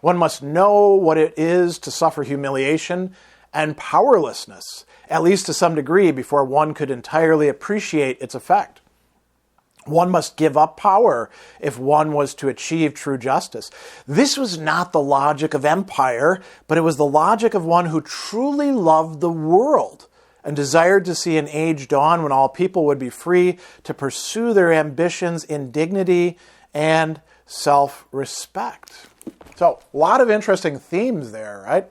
One must know what it is to suffer humiliation and powerlessness, at least to some degree, before one could entirely appreciate its effect. One must give up power if one was to achieve true justice. This was not the logic of empire, but it was the logic of one who truly loved the world and desired to see an age dawn when all people would be free to pursue their ambitions in dignity and self-respect. So, a lot of interesting themes there, right?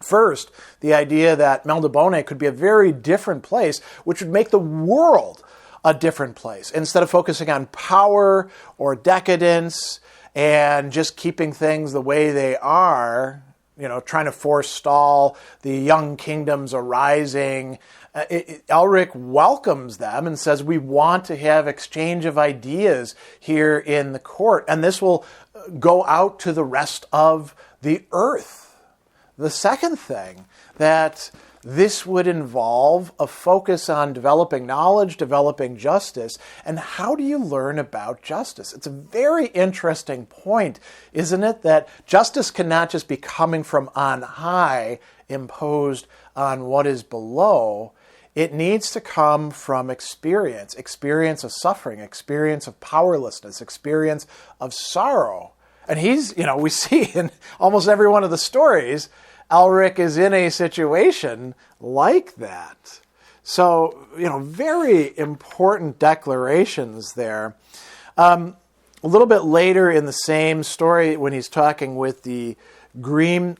First, the idea that Melnibone could be a very different place, which would make the world a different place. Instead of focusing on power or decadence and just keeping things the way they are, trying to forestall the young kingdoms arising, Elric welcomes them and says, we want to have exchange of ideas here in the court, and this will go out to the rest of the earth. The second thing that this would involve a focus on developing knowledge, developing justice, and how do you learn about justice? It's a very interesting point, isn't it? That justice cannot just be coming from on high, imposed on what is below. It needs to come from experience of suffering, experience of powerlessness, experience of sorrow. And we see in almost every one of the stories, Elric is in a situation like that. So, very important declarations there. A little bit later in the same story, when he's talking with the dream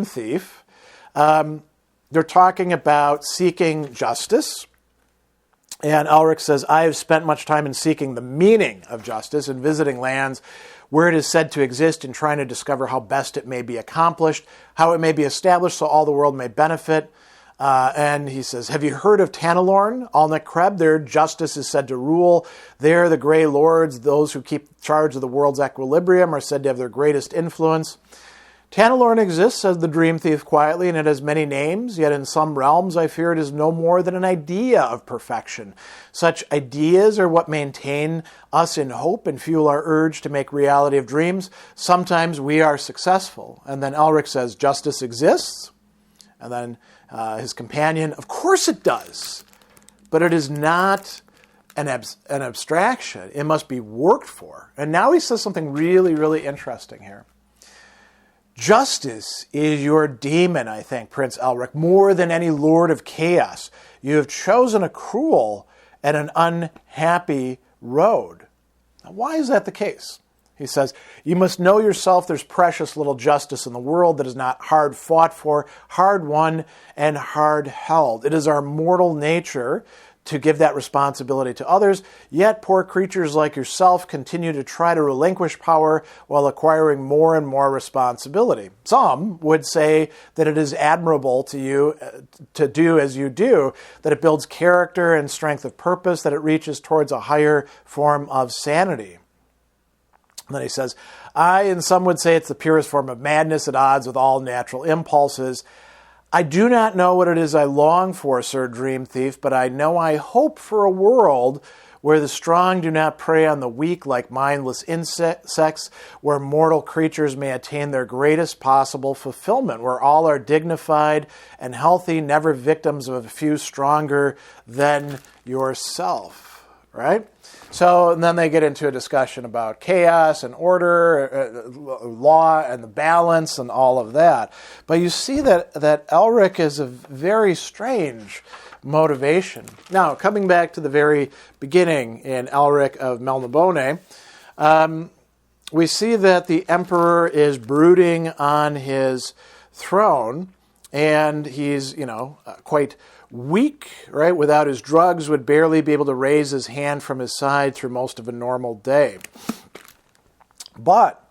thief, they're talking about seeking justice. And Elric says, I have spent much time in seeking the meaning of justice and visiting lands where it is said to exist and trying to discover how best it may be accomplished, how it may be established so all the world may benefit. And he says, have you heard of Tanalorn, Alnecreb? There justice is said to rule. There the Grey Lords, those who keep charge of the world's equilibrium, are said to have their greatest influence. Tanalorn exists, says the dream thief quietly, and it has many names, yet in some realms I fear it is no more than an idea of perfection. Such ideas are what maintain us in hope and fuel our urge to make reality of dreams. Sometimes we are successful. And then Elric says, justice exists. And then his companion, of course it does, but it is not an abstraction. It must be worked for. And now he says something really, really interesting here. Justice is your demon, I think, Prince Elric, more than any lord of chaos. You have chosen a cruel and an unhappy road. Now, why is that the case? He says, you must know yourself there's precious little justice in the world that is not hard fought for, hard won, and hard held. It is our mortal nature to give that responsibility to others, yet poor creatures like yourself continue to try to relinquish power while acquiring more and more responsibility. Some would say that it is admirable to you to do as you do, that it builds character and strength of purpose, that it reaches towards a higher form of sanity. And then he says, and some would say it's the purest form of madness at odds with all natural impulses. I do not know what it is I long for, Sir Dream Thief, but I know I hope for a world where the strong do not prey on the weak like mindless insects, where mortal creatures may attain their greatest possible fulfillment, where all are dignified and healthy, never victims of a few stronger than yourself, right? So, and then they get into a discussion about chaos and order, law and the balance and all of that. But you see that Elric is a very strange motivation. Now, coming back to the very beginning in Elric of Melnibone, we see that the emperor is brooding on his throne, and he's, quite weak, right? Without his drugs, would barely be able to raise his hand from his side through most of a normal day. But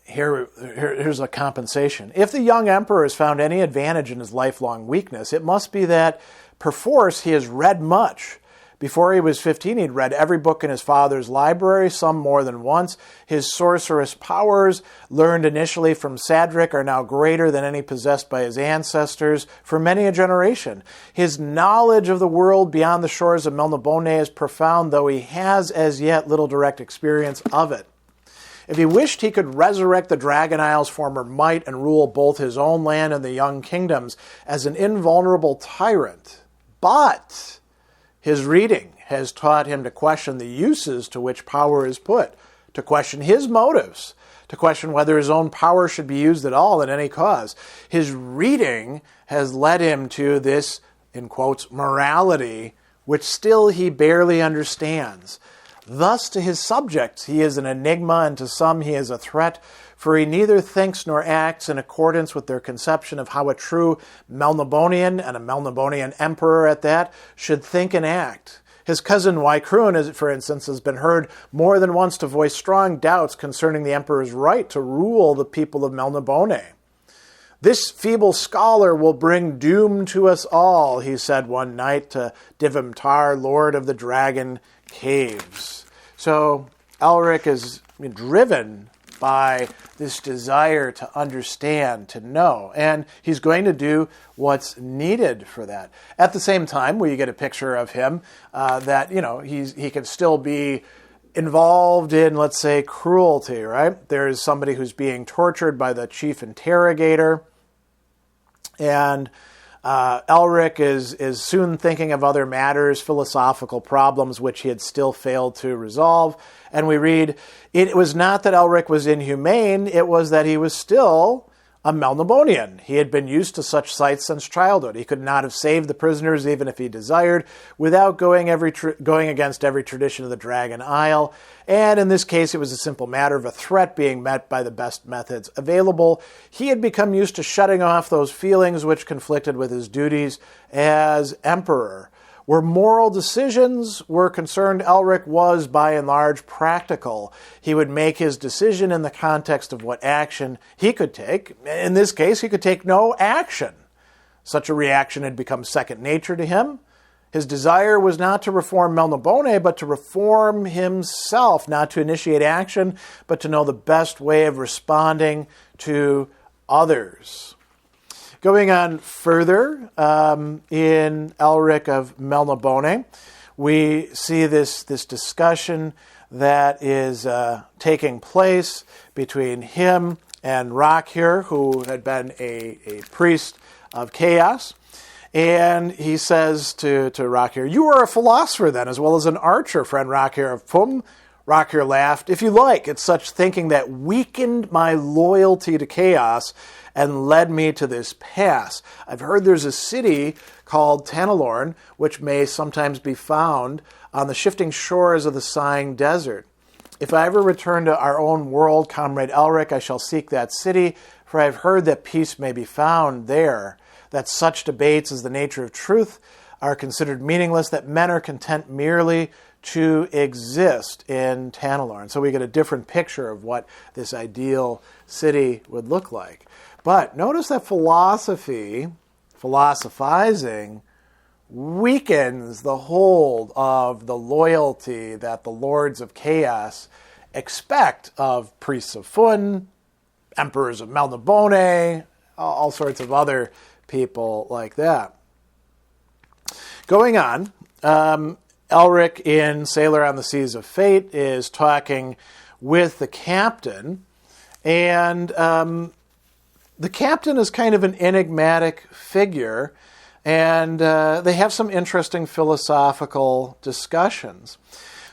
here's a compensation. If the young emperor has found any advantage in his lifelong weakness, it must be that, perforce, he has read much, Before he was 15, he'd read every book in his father's library, some more than once. His sorcerous powers, learned initially from Sadler, are now greater than any possessed by his ancestors for many a generation. His knowledge of the world beyond the shores of Melnibone is profound, though he has as yet little direct experience of it. If he wished, he could resurrect the Dragon Isle's former might and rule both his own land and the young kingdoms as an invulnerable tyrant. But his reading has taught him to question the uses to which power is put, to question his motives, to question whether his own power should be used at all in any cause. His reading has led him to this, in quotes, morality, which still he barely understands. Thus, to his subjects, he is an enigma, and to some he is a threat, for he neither thinks nor acts in accordance with their conception of how a true Melnibonian, and a Melnibonian emperor at that, should think and act. His cousin Wycroon, for instance, has been heard more than once to voice strong doubts concerning the emperor's right to rule the people of Melnibone. "This feeble scholar will bring doom to us all," he said one night to Divimtar, lord of the dragon caves. So Elric is driven by this desire to understand, to know, and he's going to do what's needed for that. At the same time, we get a picture of him that, he can still be involved in, let's say, cruelty, right? There's somebody who's being tortured by the chief interrogator, and Elric is soon thinking of other matters, philosophical problems which he had still failed to resolve. And we read, "It was not that Elric was inhumane, it was that he was still a Melnibonian. He had been used to such sights since childhood. He could not have saved the prisoners even if he desired, without going against every tradition of the Dragon Isle. And in this case, it was a simple matter of a threat being met by the best methods available. He had become used to shutting off those feelings which conflicted with his duties as emperor. Where moral decisions were concerned, Elric was, by and large, practical. He would make his decision in the context of what action he could take. In this case, he could take no action. Such a reaction had become second nature to him. His desire was not to reform Melnibone, but to reform himself, not to initiate action, but to know the best way of responding to others." Going on further, in Elric of Melnibone, we see this discussion that is taking place between him and Rockhyr, who had been a priest of chaos. And he says to Rockhyr, "You are a philosopher then, as well as an archer, friend Rockhyr of Pum." Rockhyr laughed, "If you like, it's such thinking that weakened my loyalty to chaos and led me to this pass. I've heard there's a city called Tanalorn, which may sometimes be found on the shifting shores of the sighing desert. If I ever return to our own world, comrade Elric, I shall seek that city, for I have heard that peace may be found there, that such debates as the nature of truth are considered meaningless, that men are content merely to exist in Tanalorn." So we get a different picture of what this ideal city would look like. But notice that philosophizing, weakens the hold of the loyalty that the Lords of Chaos expect of priests of Fun, emperors of Melnibone, all sorts of other people like that. Going on, Elric in Sailor on the Seas of Fate is talking with the captain, and the captain is kind of an enigmatic figure, and they have some interesting philosophical discussions.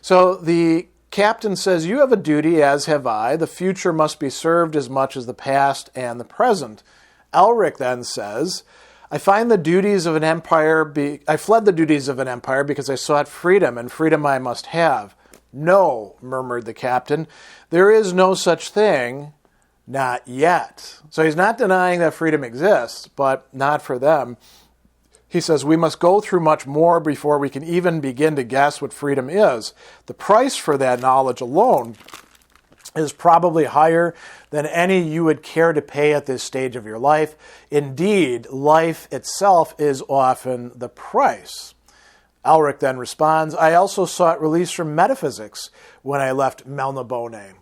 So the captain says, "You have a duty, as have I. The future must be served as much as the past and the present." Elric then says, I fled the duties of an empire because I sought freedom, and freedom I must have." "No," murmured the captain, "there is no such thing, not yet." So he's not denying that freedom exists, but not for them. He says, "We must go through much more before we can even begin to guess what freedom is. The price for that knowledge alone is probably higher than any you would care to pay at this stage of your life. Indeed, life itself is often the price." Elric then responds, I also sought release from metaphysics when I left Melnibone.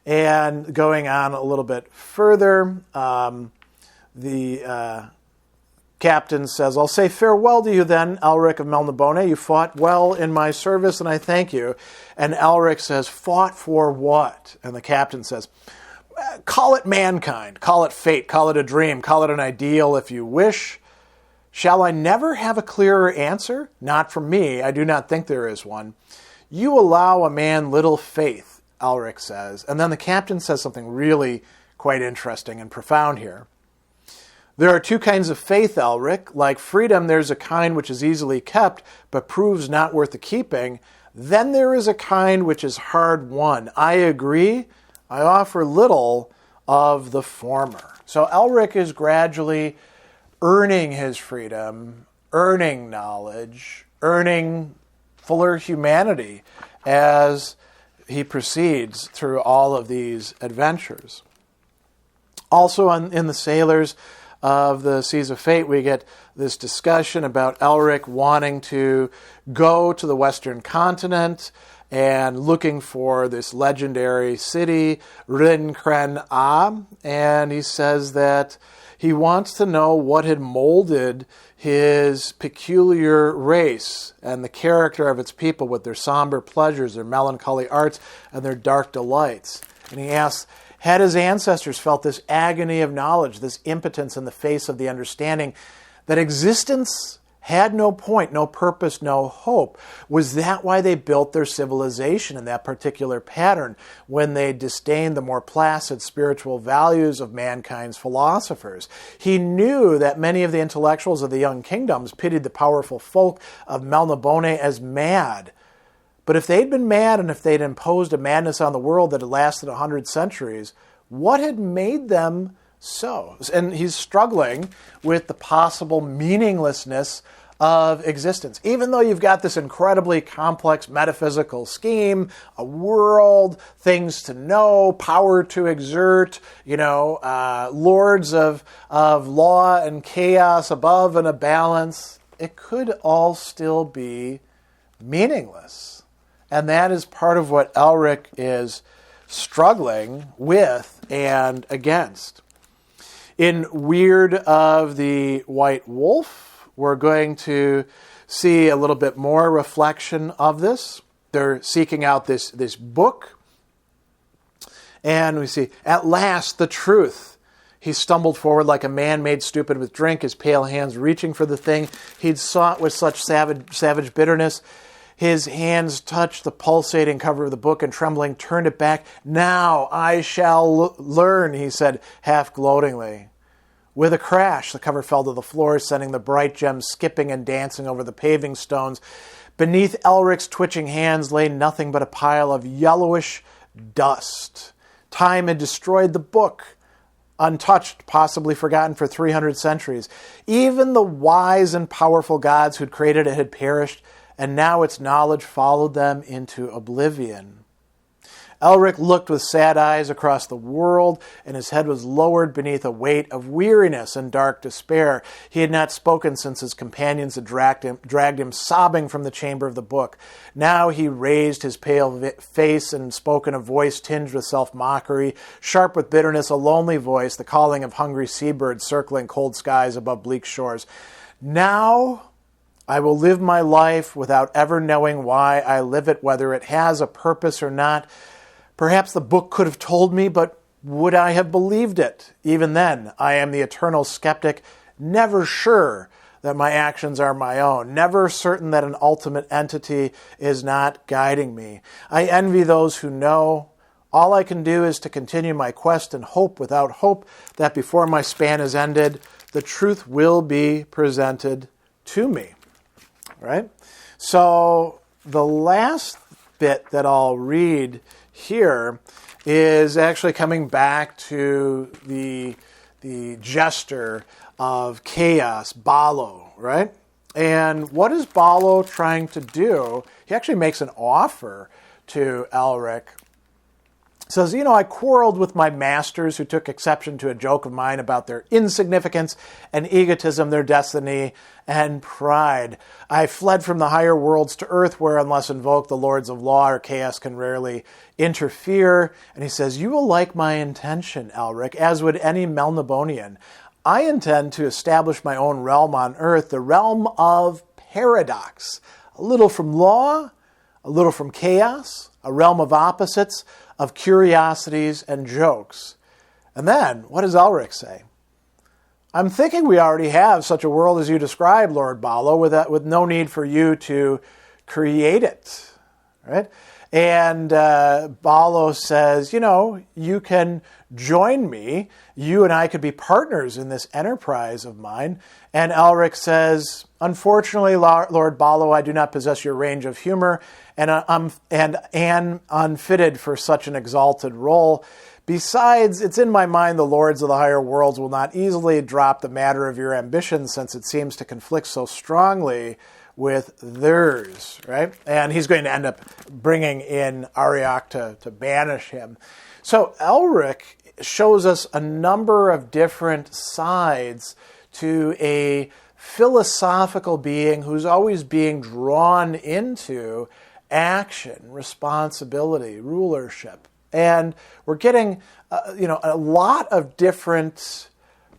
And going on a little bit further, the captain says, I'll say farewell to you then, Elric of Melnibone. You fought well in my service, and I thank you. And Elric says, fought for what? And the captain says, call it mankind, call it fate, call it a dream, call it an ideal if you wish. Shall I never have a clearer answer? Not from me. I do not think there is one. You allow a man little faith, Elric says. And then the captain says something really quite interesting and profound here. There are two kinds of faith, Elric. Like freedom, there's a kind which is easily kept, but proves not worth the keeping. Then there is a kind which is hard won. I agree. I offer little of the former. So Elric is gradually earning his freedom, earning knowledge, earning fuller humanity as he proceeds through all of these adventures. Also in the Sailors of the Seas of Fate, we get this discussion about Elric wanting to go to the Western continent and looking for this legendary city, Rin Kren A, and he says that he wants to know what had molded his peculiar race and the character of its people with their somber pleasures, their melancholy arts, and their dark delights. And he asks, had his ancestors felt this agony of knowledge, this impotence in the face of the understanding that existence had no point, no purpose, no hope? Was that why they built their civilization in that particular pattern, when they disdained the more placid spiritual values of mankind's philosophers? He knew that many of the intellectuals of the young kingdoms pitied the powerful folk of Melnibone as mad. But if they'd been mad, and if they'd imposed a madness on the world that had lasted 100 centuries, what had made them so? And he's struggling with the possible meaninglessness of existence. Even though you've got this incredibly complex metaphysical scheme, a world, things to know, power to exert, lords of law and chaos above and a balance, it could all still be meaningless. And that is part of what Elric is struggling with and against. In Weird of the White Wolf, we're going to see a little bit more reflection of this. They're seeking out this book. And we see, at last, the truth. He stumbled forward like a man made stupid with drink, his pale hands reaching for the thing he'd sought with such savage bitterness. His hands touched the pulsating cover of the book and trembling turned it back. Now I shall learn, he said, half gloatingly. With a crash, the cover fell to the floor, sending the bright gems skipping and dancing over the paving stones. Beneath Elric's twitching hands lay nothing but a pile of yellowish dust. Time had destroyed the book, untouched, possibly forgotten for 300 centuries. Even the wise and powerful gods who'd created it had perished, and now its knowledge followed them into oblivion. Elric looked with sad eyes across the world, and his head was lowered beneath a weight of weariness and dark despair. He had not spoken since his companions had dragged him sobbing from the chamber of the book. Now he raised his pale face and spoke in a voice tinged with self-mockery, sharp with bitterness, a lonely voice, the calling of hungry seabirds circling cold skies above bleak shores. Now I will live my life without ever knowing why I live it, whether it has a purpose or not. Perhaps the book could have told me, but would I have believed it? Even then, I am the eternal skeptic, never sure that my actions are my own, never certain that an ultimate entity is not guiding me. I envy those who know. All I can do is to continue my quest and hope without hope that before my span is ended, the truth will be presented to me. Right? So the last bit that I'll read here is actually coming back to the jester of chaos, Ballo, right? And what is Ballo trying to do? He actually makes an offer to Elric. says, I quarreled with my masters who took exception to a joke of mine about their insignificance and egotism, their destiny and pride. I fled from the higher worlds to earth where, unless invoked, the lords of law or chaos can rarely interfere. And he says, you will like my intention, Elric, as would any Melnibonian. I intend to establish my own realm on earth, the realm of paradox. A little from law, a little from chaos, a realm of opposites, of curiosities and jokes. And then, what does Elric say? I'm thinking we already have such a world as you describe, Lord Ballo, with no need for you to create it. Right? And Ballo says, you can join me. You and I could be partners in this enterprise of mine. And Elric says, unfortunately, Lord Ballo, I do not possess your range of humor and am unfitted for such an exalted role. Besides, it's in my mind the lords of the higher worlds will not easily drop the matter of your ambition since it seems to conflict so strongly with theirs, right? And he's going to end up bringing in Arioch to banish him. So Elric shows us a number of different sides to a philosophical being who's always being drawn into action, responsibility, rulership. And we're getting, a lot of different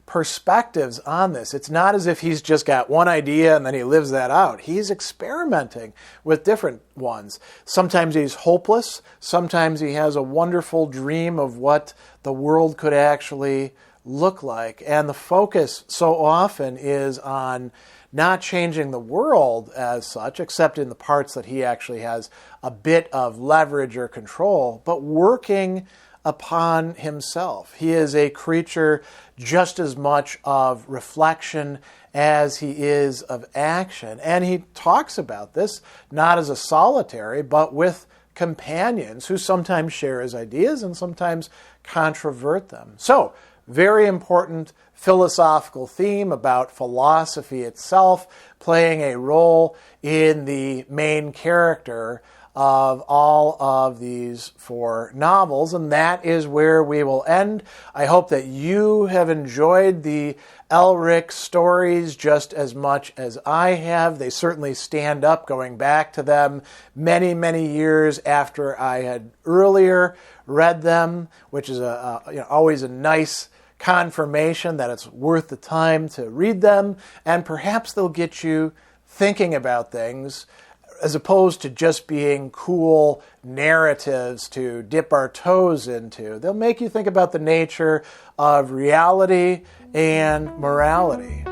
perspectives on this. It's not as if he's just got one idea and then he lives that out. He's experimenting with different ones. Sometimes he's hopeless. Sometimes he has a wonderful dream of what the world could actually look like. And the focus so often is on not changing the world as such, except in the parts that he actually has a bit of leverage or control, but working upon himself. He is a creature just as much of reflection as he is of action. And he talks about this not as a solitary, but with companions who sometimes share his ideas and sometimes controvert them. So, very important philosophical theme about philosophy itself playing a role in the main character of all of these 4 novels, and that is where we will end. I hope that you have enjoyed the Elric stories just as much as I have. They certainly stand up going back to them many, many years after I had earlier read them, which is always a nice confirmation that it's worth the time to read them, and perhaps they'll get you thinking about things as opposed to just being cool narratives to dip our toes into. They'll make you think about the nature of reality and morality.